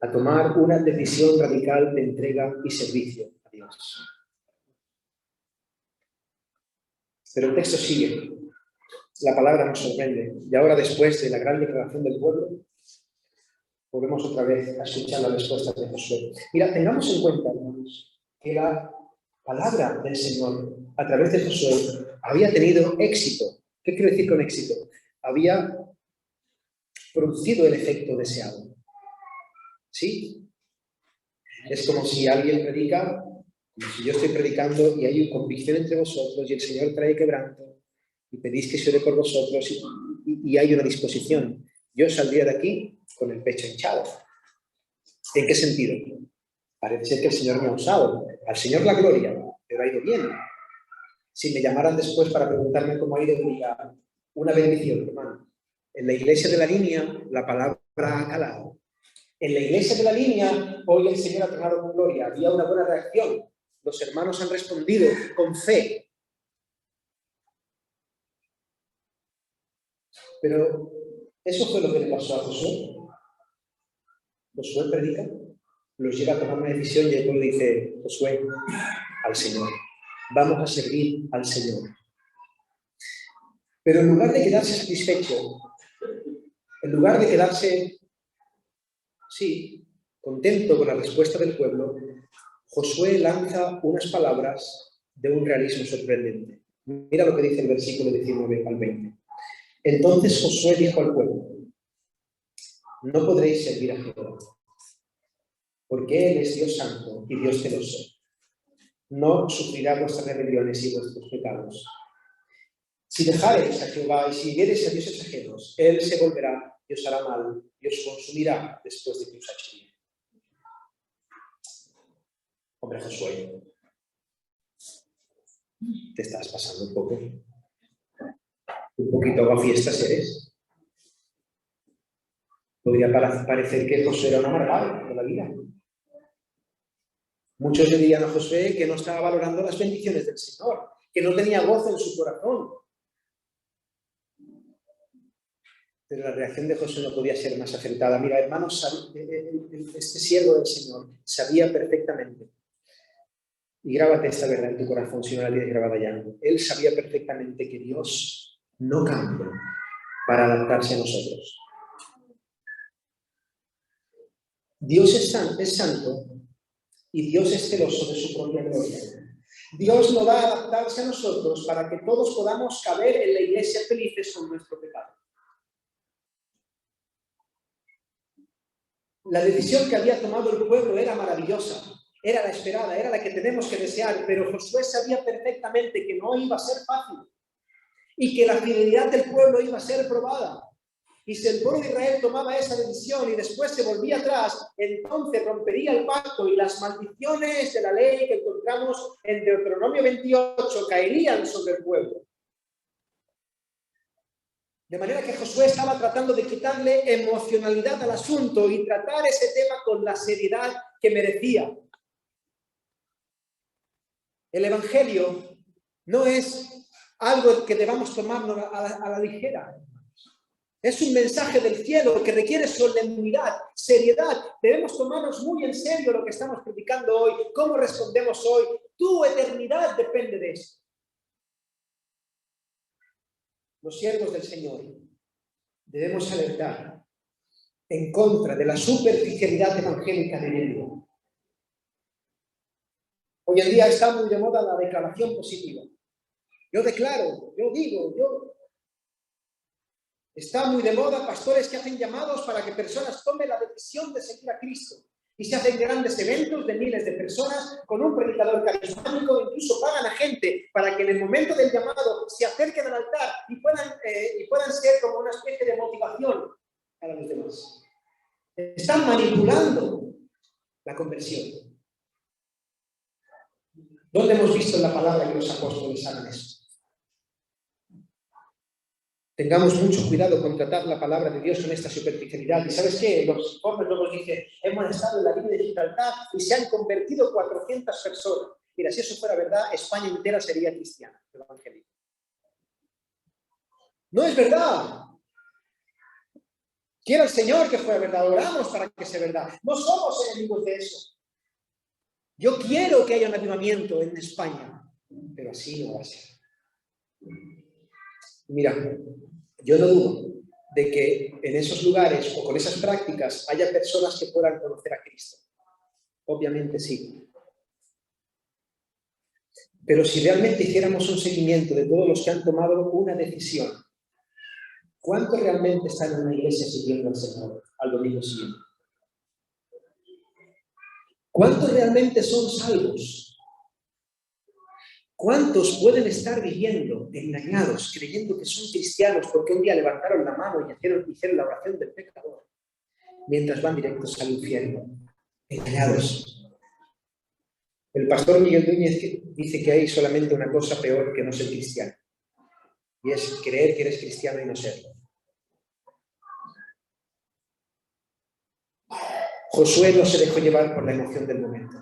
[SPEAKER 1] a tomar una decisión radical de entrega y servicio a Dios. Pero el texto sigue. La palabra nos sorprende. Y ahora, después de la gran declaración del pueblo, volvemos otra vez a escuchar la respuesta de Josué. Mira, tengamos en cuenta, hermanos, que la palabra del Señor a través de Josué había tenido éxito. ¿Qué quiero decir con éxito? Había producido el efecto deseado. ¿Sí? Es como si alguien predica, como si yo estoy predicando y hay convicción entre vosotros y el Señor trae quebranto y pedís que se ore por vosotros y hay una disposición. Yo saldría de aquí con el pecho hinchado. ¿En qué sentido? Parece ser que el Señor me ha usado. Al Señor la gloria, pero ha ido bien. Si me llamaran después para preguntarme cómo ha ido, diría, una bendición, hermano. En la iglesia de la línea, la palabra ha calado. En la iglesia de la línea, hoy el Señor ha tornado con gloria. Había una buena reacción. Los hermanos han respondido con fe. Pero eso fue lo que le pasó a Josué. Josué predica, los lleva a tomar una decisión y el pueblo dice, Josué, al Señor. Vamos a servir al Señor. Pero en lugar de quedarse satisfecho, en lugar de quedarse, sí, contento con la respuesta del pueblo, Josué lanza unas palabras de un realismo sorprendente. Mira lo que dice el versículo 19 al 20. Entonces Josué dijo al pueblo, no podréis servir a Jehová, porque Él es Dios santo y Dios celoso. No sufrirá vuestras rebeliones y vuestros pecados. Si dejareis a Jehová y siguiereis a dioses ajenos, Él se volverá y os hará mal y os consumirá después de que os ha hecho bien. Hombre, Josué, te estás pasando un poco. Un poquito aguafiestas eres. Podría parecer que Josué era un amargado de la vida. Muchos le dirían a Josué que no estaba valorando las bendiciones del Señor, que no tenía gozo en su corazón. Pero la reacción de Josué no podía ser más acertada. Mira, hermanos, este siervo del Señor sabía perfectamente, y grábate esta verdad en tu corazón si no la tienes grabada ya, él sabía perfectamente que Dios no cambia para adaptarse a nosotros. Dios es santo y Dios es celoso de su propia gloria. Dios no va a adaptarse a nosotros para que todos podamos caber en la iglesia felices con nuestro pecado. La decisión que había tomado el pueblo era maravillosa, era la esperada, era la que tenemos que desear, pero Josué sabía perfectamente que no iba a ser fácil y que la fidelidad del pueblo iba a ser probada. Y si el pueblo de Israel tomaba esa decisión y después se volvía atrás, entonces rompería el pacto y las maldiciones de la ley que encontramos en Deuteronomio 28 caerían sobre el pueblo. De manera que Josué estaba tratando de quitarle emocionalidad al asunto y tratar ese tema con la seriedad que merecía. El Evangelio no es algo que debamos tomarnos a la ligera. Es un mensaje del cielo que requiere solemnidad, seriedad. Debemos tomarnos muy en serio lo que estamos predicando hoy, cómo respondemos hoy. Tu eternidad depende de eso. Los siervos del Señor debemos alertar en contra de la superficialidad evangélica del mundo. Hoy en día está muy de moda la declaración positiva. Yo declaro, yo digo, yo... Está muy de moda pastores que hacen llamados para que personas tomen la decisión de seguir a Cristo. Y se hacen grandes eventos de miles de personas con un predicador carismático, incluso pagan a gente para que en el momento del llamado se acerquen al altar y puedan ser como una especie de motivación para los demás. Están manipulando la conversión. ¿Dónde hemos visto en la palabra que los apóstoles hagan eso? Tengamos mucho cuidado con tratar la palabra de Dios con esta superficialidad. ¿Y sabes qué? Los informes luego dicen, hemos estado en la línea de Gibraltar y se han convertido 400 personas. Mira, si eso fuera verdad, España entera sería cristiana, evangélica. No es verdad. Quiero al Señor que fuera verdad. Oramos para que sea verdad. No somos enemigos de eso. Yo quiero que haya un avivamiento en España, pero así no va a ser. Mira, yo no dudo de que en esos lugares o con esas prácticas haya personas que puedan conocer a Cristo. Obviamente sí. Pero si realmente hiciéramos un seguimiento de todos los que han tomado una decisión ¿Cuántos realmente están en una iglesia siguiendo al Señor al domingo siguiente? ¿Cuántos realmente son salvos? ¿Cuántos pueden estar viviendo engañados, creyendo que son cristianos porque un día levantaron la mano y hicieron la oración del pecador, mientras van directos al infierno? Engañados. El pastor Miguel Núñez dice que hay solamente una cosa peor que no ser cristiano, y es creer que eres cristiano y no serlo. Josué no se dejó llevar por la emoción del momento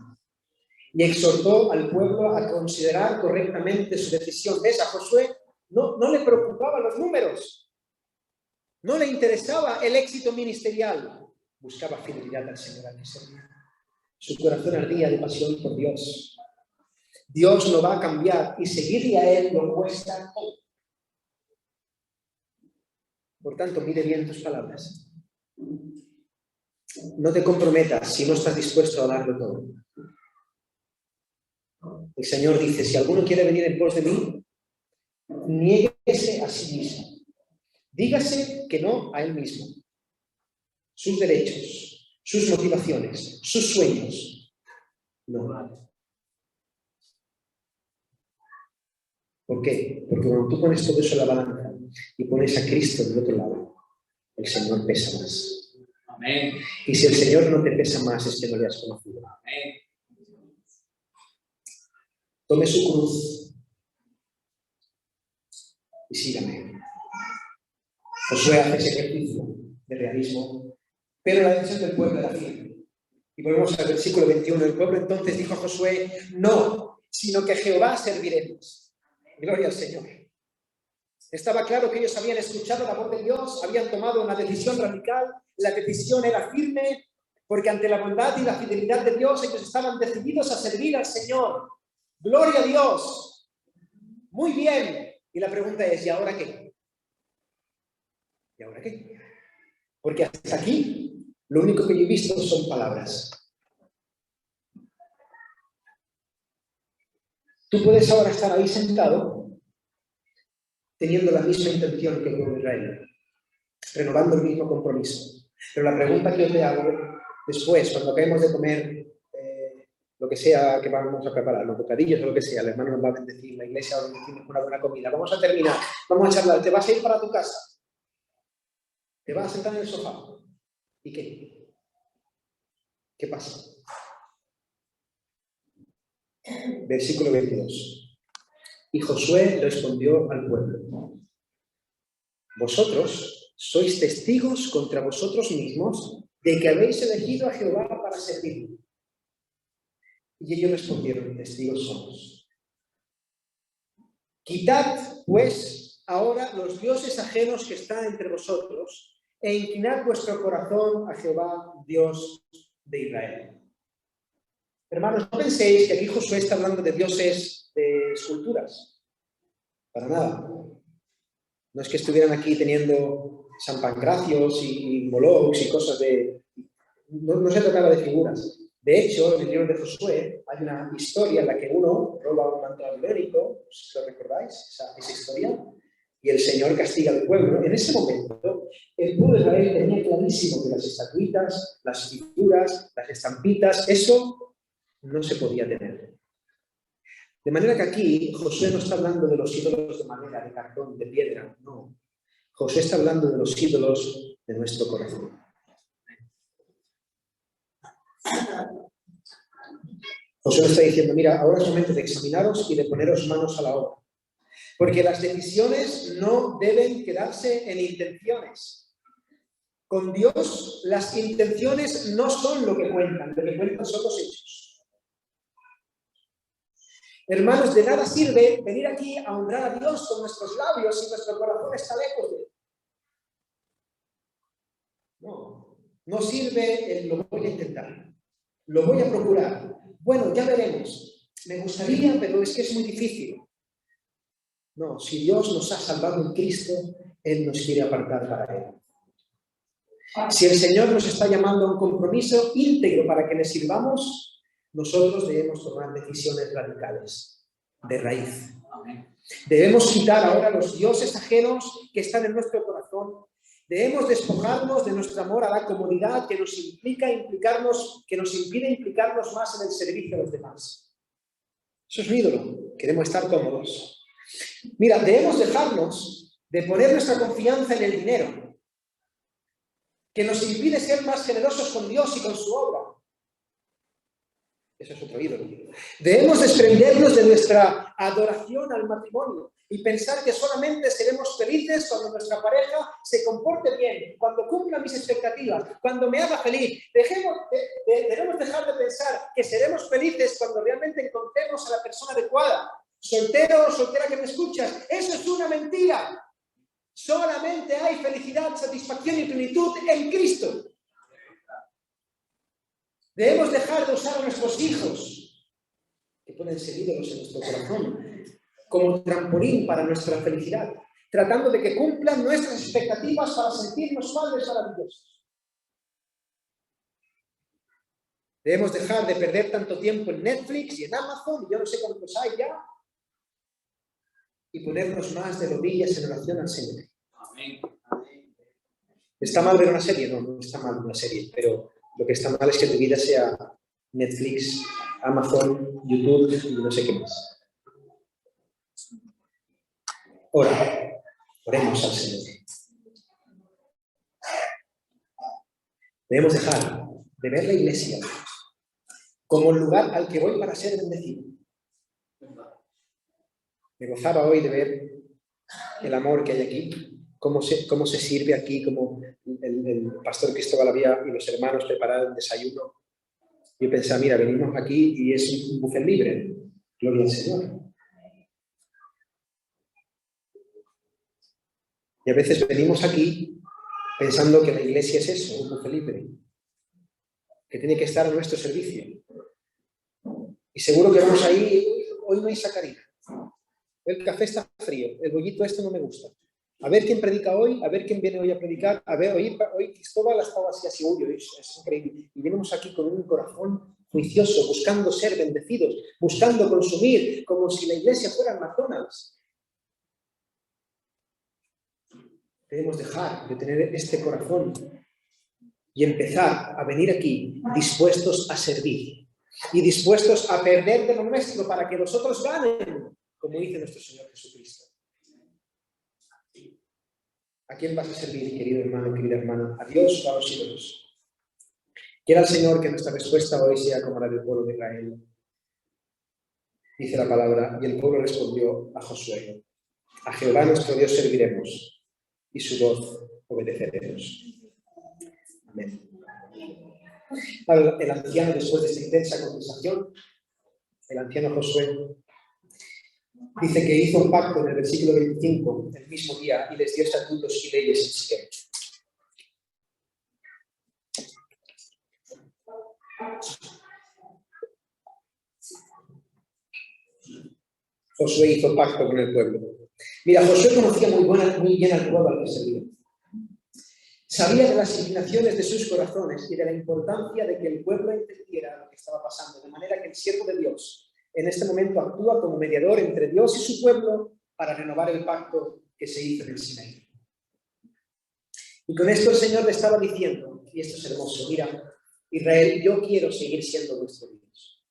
[SPEAKER 1] y exhortó al pueblo a considerar correctamente su decisión. ¿Ves? A Josué no le preocupaban los números, no le interesaba el éxito ministerial, buscaba fidelidad al Señor al que servía. Su corazón ardía de pasión por Dios. Dios no va a cambiar y seguirle a Él lo cuesta todo. Por tanto, mide bien tus palabras. No te comprometas si no estás dispuesto a darlo todo. El Señor dice, si alguno quiere venir en pos de mí, niéguese a sí mismo. Dígase que no a él mismo. Sus derechos, sus motivaciones, sus sueños. No. ¿Por qué? Porque cuando tú pones todo eso en la balanza y pones a Cristo del otro lado, el Señor pesa más. Amén. Y si el Señor no te pesa más, es que no le has conocido. Amén. Tome su cruz y sígame. Josué hace ese ejercicio de realismo, pero la decisión del pueblo era firme. Y volvemos al versículo 21. El pueblo entonces dijo a Josué, no, sino que Jehová serviremos. Gloria al Señor. Estaba claro que ellos habían escuchado la voz de Dios, habían tomado una decisión radical, la decisión era firme, porque ante la bondad y la fidelidad de Dios ellos estaban decididos a servir al Señor. ¡Gloria a Dios! Muy bien. Y la pregunta es, ¿y ahora qué? ¿Y ahora qué? Porque hasta aquí lo único que yo he visto son palabras. Tú puedes ahora estar ahí sentado teniendo la misma intención que el pueblo de Israel, renovando el mismo compromiso. Pero la pregunta que yo te hago después, cuando acabemos de comer lo que sea que vamos a preparar, los bocadillos o lo que sea, el hermano nos va a bendecir, la iglesia va a bendecirnos con una buena comida, vamos a terminar, vamos a charlar, te vas a ir para tu casa, te vas a sentar en el sofá. ¿Y qué? ¿Qué pasa? Versículo 22. Y Josué respondió al pueblo, vosotros sois testigos contra vosotros mismos de que habéis elegido a Jehová para servirle. Y ellos respondieron, testigos somos. Quitad, pues, ahora los dioses ajenos que están entre vosotros e inclinad vuestro corazón a Jehová, Dios de Israel. Hermanos, no penséis que aquí Josué está hablando de dioses de esculturas. Para nada. No es que estuvieran aquí teniendo San Pancracios y Molochs y cosas de... No se trataba de figuras. De hecho, en el libro de Josué hay una historia en la que uno roba un manto babilónico, ¿os lo recordáis? Esa historia. Y el Señor castiga al pueblo. En ese momento, el pueblo de Israel tenía clarísimo que las estatuitas, las figuras, las estampitas, eso no se podía tener. De manera que aquí Josué no está hablando de los ídolos de madera, de cartón, de piedra, no. Josué está hablando de los ídolos de nuestro corazón. Josué está diciendo, mira, ahora es momento de examinaros y de poneros manos a la obra. Porque las decisiones no deben quedarse en intenciones. Con Dios, las intenciones no son lo que cuentan son los hechos. Hermanos, de nada sirve venir aquí a honrar a Dios con nuestros labios si nuestro corazón está lejos de Él. No sirve el lo voy a intentar, lo voy a procurar. Bueno, ya veremos. Me gustaría, pero es que es muy difícil. No, si Dios nos ha salvado en Cristo, Él nos quiere apartar para Él. Si el Señor nos está llamando a un compromiso íntegro para que le sirvamos, nosotros debemos tomar decisiones radicales, de raíz. Debemos quitar ahora los dioses ajenos que están en nuestro corazón. Debemos despojarnos de nuestro amor a la comodidad que nos impide implicarnos más en el servicio a los demás. Eso es un ídolo. Queremos estar cómodos. Mira, debemos dejarnos de poner nuestra confianza en el dinero, que nos impide ser más generosos con Dios y con su obra. Eso es otro ídolo. Debemos desprendernos de nuestra adoración al matrimonio y pensar que solamente seremos felices cuando nuestra pareja se comporte bien, cuando cumpla mis expectativas, cuando me haga feliz. Debemos dejar de pensar que seremos felices cuando realmente encontremos a la persona adecuada. Soltero o soltera que me escuchas, eso es una mentira. Solamente hay felicidad, satisfacción y plenitud en Cristo. Debemos dejar de usar a nuestros hijos, que pueden ser ídolos en nuestro corazón, como trampolín para nuestra felicidad, tratando de que cumplan nuestras expectativas para sentirnos padres maravillosos. Debemos dejar de perder tanto tiempo en Netflix y en Amazon, y yo no sé cuántos hay ya, y ponernos más de rodillas en oración al Señor. Amén. ¿Está mal ver una serie? No, no está mal una serie, pero lo que está mal es que tu vida sea Netflix, Amazon, YouTube y no sé qué más. Oremos al Señor. Debemos dejar de ver la iglesia como el lugar al que voy para ser bendecido. Me gozaba hoy de ver el amor que hay aquí, cómo se sirve aquí, cómo el pastor Cristóbal había y los hermanos prepararon desayuno. Yo pensaba, mira, venimos aquí y es un buffet libre. Gloria al Señor. Y a veces venimos aquí pensando que la iglesia es eso, un buffet libre, que tiene que estar a nuestro servicio. Y seguro que vamos ahí, hoy no hay sacarina. El café está frío, el bollito este no me gusta. A ver quién predica hoy, a ver quién viene hoy a predicar. A ver, hoy Cristóbal ha estado así, uy, es increíble. Y venimos aquí con un corazón juicioso, buscando ser bendecidos, buscando consumir, como si la iglesia fuera McDonald's. Debemos dejar de tener este corazón y empezar a venir aquí dispuestos a servir y dispuestos a perder de lo nuestro para que los otros ganen, como dice nuestro Señor Jesucristo. ¿A quién vas a servir, querido hermano, querida hermana? ¿A Dios o a los ídolos? Quiera el Señor que nuestra respuesta hoy sea como la del pueblo de Israel. Dice la palabra, y el pueblo respondió a Josué: a Jehová nuestro Dios serviremos, y su voz obedeceremos. Amén. El anciano, después de esta intensa conversación, el anciano Josué, dice que hizo un pacto en el versículo 25, el mismo día, y les dio estatutos y leyes en Siquem. Josué hizo pacto con el pueblo. Mira, Josué conocía muy bien al pueblo al que servía. Sabía de las inclinaciones de sus corazones y de la importancia de que el pueblo entendiera lo que estaba pasando, de manera que el siervo de Dios en este momento actúa como mediador entre Dios y su pueblo para renovar el pacto que se hizo en el Sinaí. Y con esto el Señor le estaba diciendo, y esto es hermoso, mira, Israel, yo quiero seguir siendo vuestro Dios.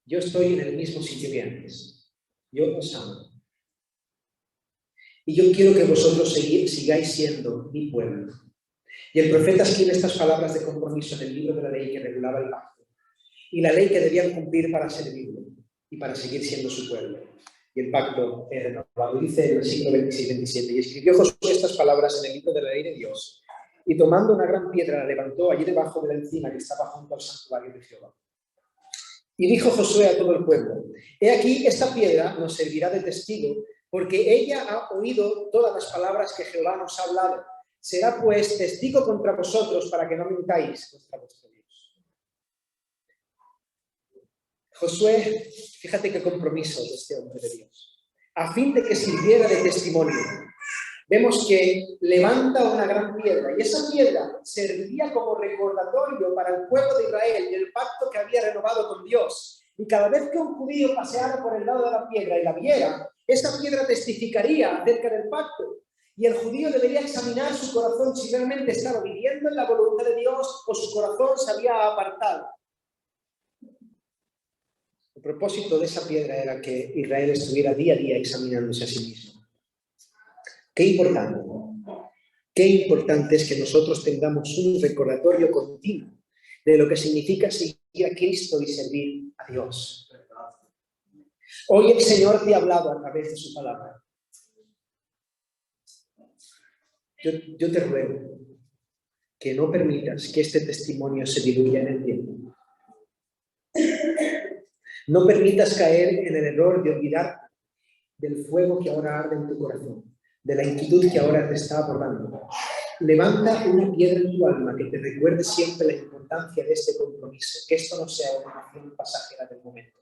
[SPEAKER 1] Yo estoy en el mismo sitio que antes. Yo os amo. Y yo quiero que vosotros sigáis siendo mi pueblo. Y el profeta escribe estas palabras de compromiso en el libro de la ley que regulaba el pacto. Y la ley que debían cumplir para servirlo y para seguir siendo su pueblo. Y el pacto es renovado. Dice en el versículo 26-27. Y escribió Josué estas palabras en el libro de la ley de Dios. Y tomando una gran piedra la levantó allí debajo de la encina que estaba junto al santuario de Jehová. Y dijo Josué a todo el pueblo: he aquí, esta piedra nos servirá de testigo, porque ella ha oído todas las palabras que Jehová nos ha hablado. Será pues testigo contra vosotros para que no mintáis contra vuestro Dios. Josué, fíjate qué compromiso de este hombre de Dios. A fin de que sirviera de testimonio. Vemos que levanta una gran piedra y esa piedra servía como recordatorio para el pueblo de Israel del pacto que había renovado con Dios. Y cada vez que un judío paseara por el lado de la piedra y la viera, esa piedra testificaría acerca del pacto. Y el judío debería examinar su corazón si realmente estaba viviendo en la voluntad de Dios o su corazón se había apartado. El propósito de esa piedra era que Israel estuviera día a día examinándose a sí mismo. Qué importante es que nosotros tengamos un recordatorio continuo de lo que significa seguir a Cristo y servir a Dios. Hoy el Señor te ha hablado a través de su palabra. Yo te ruego que no permitas que este testimonio se diluya en el tiempo. No permitas caer en el error de olvidar del fuego que ahora arde en tu corazón, de la inquietud que ahora te está abordando. Levanta una piedra en tu alma que te recuerde siempre la importancia de este compromiso, que esto no sea una emoción pasajera del momento.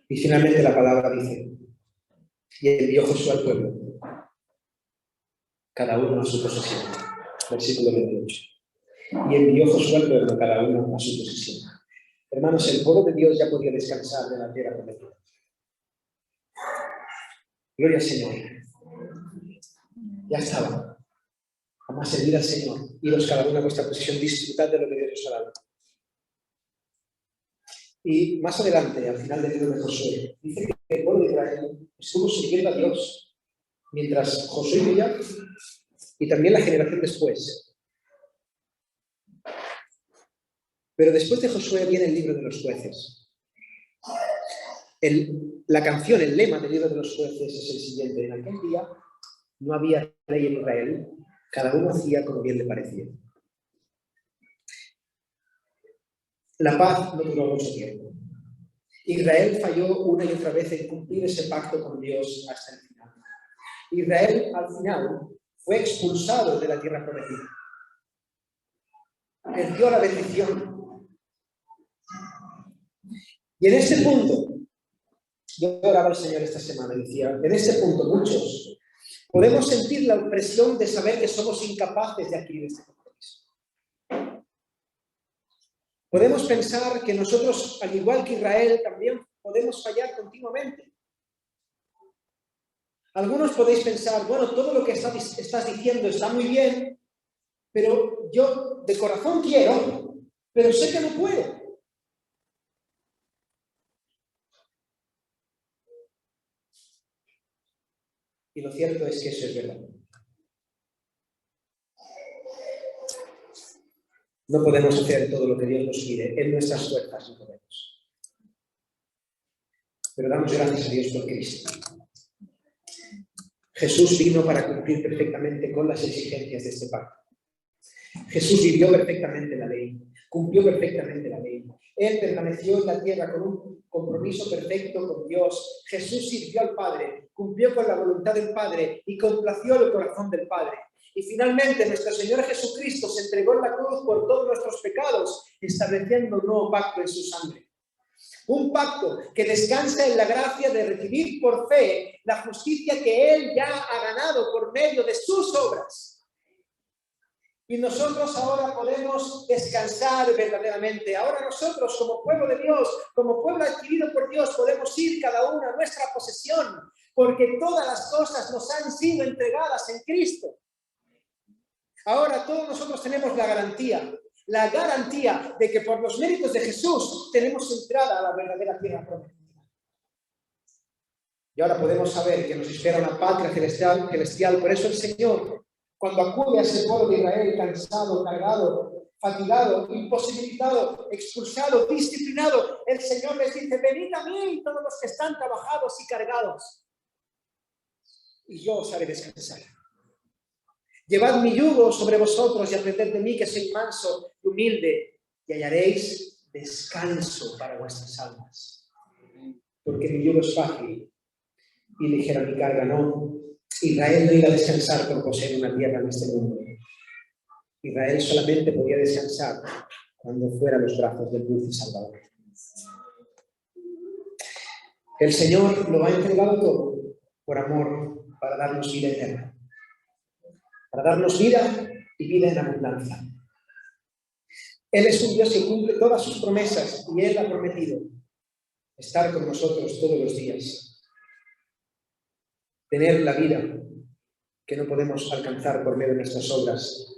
[SPEAKER 1] Y finalmente la palabra dice, y envió Josué al pueblo, cada uno a su posesión. Versículo 28. Y envió Josué al pueblo, cada uno a su posesión. Hermanos, el pueblo de Dios ya podía descansar de la tierra prometida. Gloria al Señor. Ya estaba. Vamos a servir al Señor. Iros cada uno a vuestra posición, disfrutad de lo que Dios os ha dado. Y más adelante, al final del libro de Josué, dice que el pueblo de Israel estuvo sirviendo a Dios mientras Josué vivía y también la generación después. Pero después de Josué viene el libro de los jueces. La canción, el lema del libro de los jueces es el siguiente. En aquel día no había rey en Israel, cada uno hacía como bien le parecía. La paz no duró mucho tiempo. Israel falló una y otra vez en cumplir ese pacto con Dios hasta el final. Israel, al final, fue expulsado de la tierra prometida. Perdió la bendición. Y en este punto, yo oraba al Señor esta semana y decía, en este punto muchos podemos sentir la opresión de saber que somos incapaces de adquirir este compromiso. Podemos pensar que nosotros, al igual que Israel, también podemos fallar continuamente. Algunos podéis pensar, bueno, todo lo que estás diciendo está muy bien, pero yo de corazón quiero, pero sé que no puedo. Y lo cierto es que eso es verdad. No podemos hacer todo lo que Dios nos pide, en nuestras fuerzas no podemos. Pero damos gracias a Dios por Cristo. Jesús vino para cumplir perfectamente con las exigencias de este pacto. Jesús vivió perfectamente la ley, cumplió perfectamente la ley. Él permaneció en la tierra con un compromiso perfecto con Dios. Jesús sirvió al Padre, cumplió con la voluntad del Padre y complació el corazón del Padre. Y finalmente nuestro Señor Jesucristo se entregó en la cruz por todos nuestros pecados, estableciendo un nuevo pacto en su sangre. Un pacto que descansa en la gracia de recibir por fe la justicia que Él ya ha ganado por medio de sus obras. Y nosotros ahora podemos descansar verdaderamente. Ahora nosotros, como pueblo de Dios, como pueblo adquirido por Dios, podemos ir cada uno a nuestra posesión, porque todas las cosas nos han sido entregadas en Cristo. Ahora todos nosotros tenemos la garantía de que por los méritos de Jesús tenemos entrada a la verdadera tierra prometida. Y ahora podemos saber que nos espera una patria celestial. Por eso el Señor, cuando acude a ese pueblo de Israel cansado, cargado, fatigado, imposibilitado, expulsado, disciplinado, el Señor les dice, venid a mí todos los que están trabajados y cargados, y yo os haré descansar. Llevad mi yugo sobre vosotros y aprended de mí, que soy manso y humilde, y hallaréis descanso para vuestras almas. Porque mi yugo es fácil y ligera mi carga. No, Israel no iba a descansar por poseer una tierra en este mundo. Israel solamente podía descansar cuando fuera a los brazos del dulce Salvador. El Señor lo ha entregado todo por amor, para darnos vida eterna. Para darnos vida y vida en abundancia. Él es un Dios que cumple todas sus promesas y Él ha prometido estar con nosotros todos los días. Tener la vida que no podemos alcanzar por medio de nuestras obras.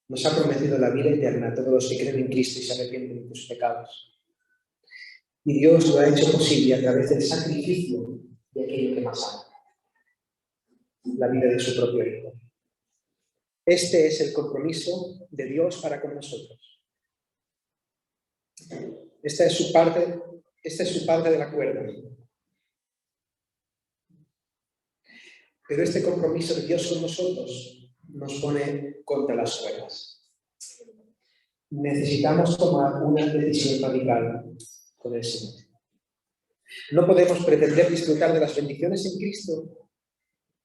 [SPEAKER 1] Nos ha prometido la vida eterna a todos los que creen en Cristo y se arrepienten de sus pecados. Y Dios lo ha hecho posible a través del sacrificio de aquello que más ama, la vida de su propio Hijo. Este es el compromiso de Dios para con nosotros. Esta es su parte de la cuerda. Pero este compromiso de Dios con nosotros nos pone contra las cuerdas. Necesitamos tomar una decisión radical con el Señor. No podemos pretender disfrutar de las bendiciones en Cristo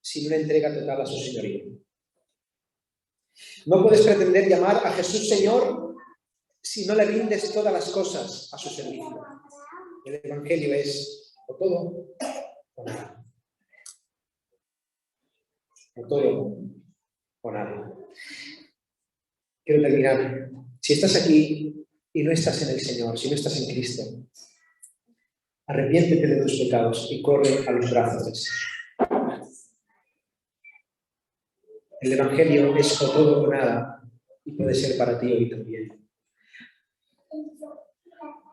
[SPEAKER 1] sin una entrega total a su señorío. No puedes pretender llamar a Jesús Señor si no le rindes todas las cosas a su servicio. El Evangelio es o todo o nada. O todo o nada. Quiero terminar. Si estás aquí y no estás en el Señor, si no estás en Cristo, arrepiéntete de tus pecados y corre a los brazos del Señor. El Evangelio es o todo o nada y puede ser para ti hoy también.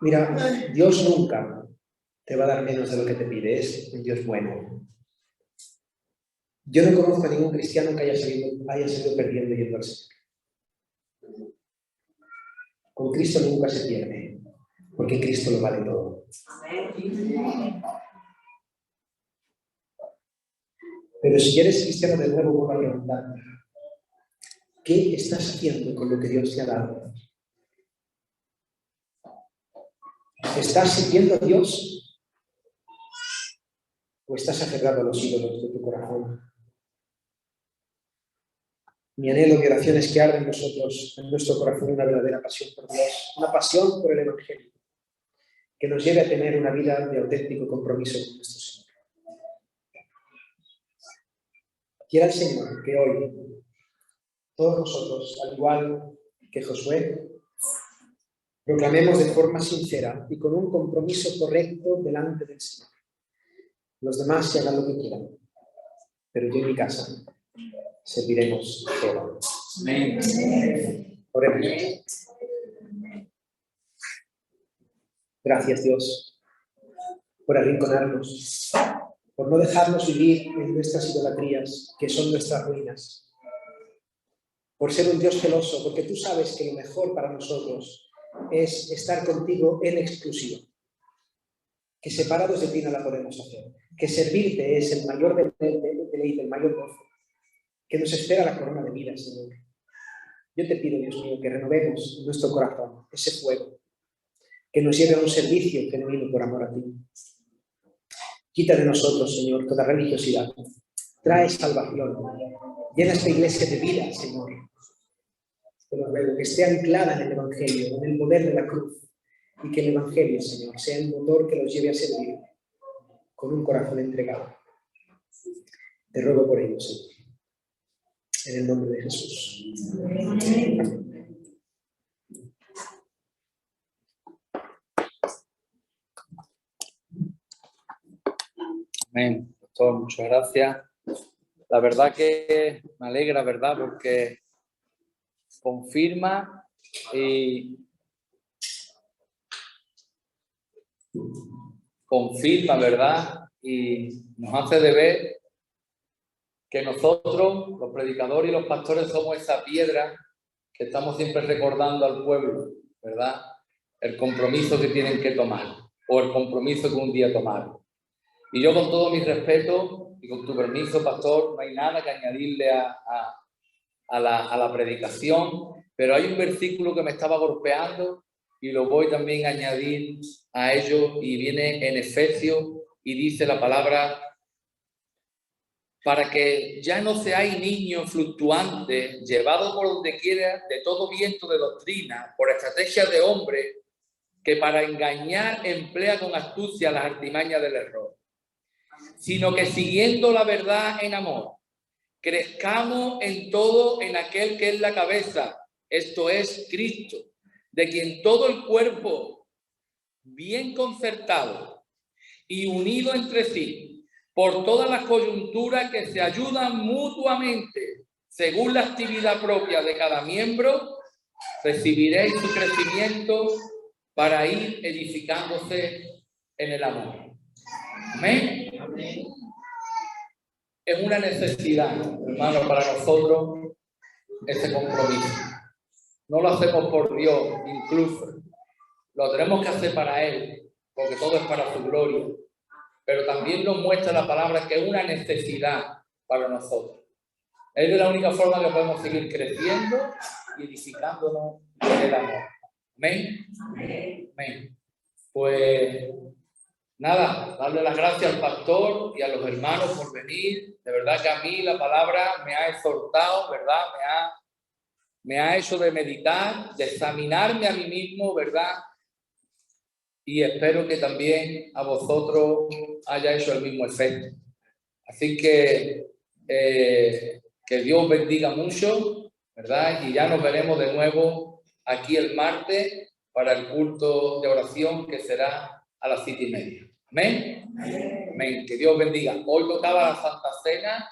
[SPEAKER 1] Mira, Dios nunca te va a dar menos de lo que te pide, es un Dios bueno. Yo no conozco a ningún cristiano que haya salido perdiendo yendo al Señor. Con Cristo nunca se pierde, porque Cristo lo vale todo. Pero si eres cristiano de nuevo, vuelvo a preguntarte, ¿qué estás haciendo con lo que Dios te ha dado? ¿Estás sirviendo a Dios? ¿O estás aferrado a los ídolos de tu corazón? Mi anhelo, mi oración es que arde en nosotros, en nuestro corazón, una verdadera pasión por Dios, una pasión por el Evangelio, que nos lleve a tener una vida de auténtico compromiso con nuestro Señor. Quiera el Señor que hoy todos nosotros, al igual que Josué, proclamemos de forma sincera y con un compromiso correcto delante del Señor. Los demás se hagan lo que quieran, pero yo en mi casa serviremos a Jehová. Amén. Oremos. Gracias, Dios, por arrinconarnos, por no dejarnos vivir en nuestras idolatrías, que son nuestras ruinas, por ser un Dios celoso, porque tú sabes que lo mejor para nosotros es estar contigo en exclusiva, que separados de ti no la podemos hacer, que servirte es el mayor deleite, el mayor gozo, que nos espera la corona de vida, Señor. Yo te pido, Dios mío, que renovemos en nuestro corazón ese fuego, que nos lleve a un servicio genuino por amor a ti. Quita de nosotros, Señor, toda religiosidad. Trae salvación. Llena esta iglesia de vida, Señor. Te lo ruego, que esté anclada en el Evangelio, en el poder de la cruz, y que el Evangelio, Señor, sea el motor que los lleve a servir con un corazón entregado. Te ruego por ello, Señor. En el nombre de Jesús. Amén.
[SPEAKER 2] Amén. Doctor, muchas gracias. La verdad que me alegra, ¿verdad? Porque confirma ¿verdad? Y nos hace de ver que nosotros, los predicadores y los pastores, somos esa piedra que estamos siempre recordando al pueblo, ¿verdad? El compromiso que tienen que tomar, o el compromiso que un día tomaron. Y yo, con todo mi respeto y con tu permiso, pastor, no hay nada que añadirle a la predicación, pero hay un versículo que me estaba golpeando y lo voy también a añadir a ello, y viene en Efesios y dice la palabra: para que ya no seáis niños fluctuantes, llevados por donde quiera de todo viento de doctrina, por estrategias de hombre, que para engañar emplea con astucia las artimañas del error, sino que siguiendo la verdad en amor, crezcamos en todo en aquel que es la cabeza, esto es Cristo, de quien todo el cuerpo, bien concertado y unido entre sí, por todas las coyunturas que se ayudan mutuamente, según la actividad propia de cada miembro, recibiréis su crecimiento para ir edificándose en el amor. Amén. Amén. Es una necesidad, hermano, para nosotros ese compromiso. No lo hacemos por Dios, incluso. Lo tenemos que hacer para Él, porque todo es para su gloria. Pero también nos muestra la palabra que es una necesidad para nosotros. Es de la única forma que podemos seguir creciendo y edificándonos en el amor. Amén. Amén. Pues nada, darle las gracias al pastor y a los hermanos por venir. De verdad que a mí la palabra me ha exhortado, ¿verdad? Me ha hecho de meditar, de examinarme a mí mismo, ¿verdad? Y espero que también a vosotros haya hecho el mismo efecto. Así que Dios bendiga mucho, ¿verdad? Y ya nos veremos de nuevo aquí el martes para el culto de oración que será a las 7:30. Amén. Amén. Que Dios bendiga. Hoy tocaba la Santa Cena.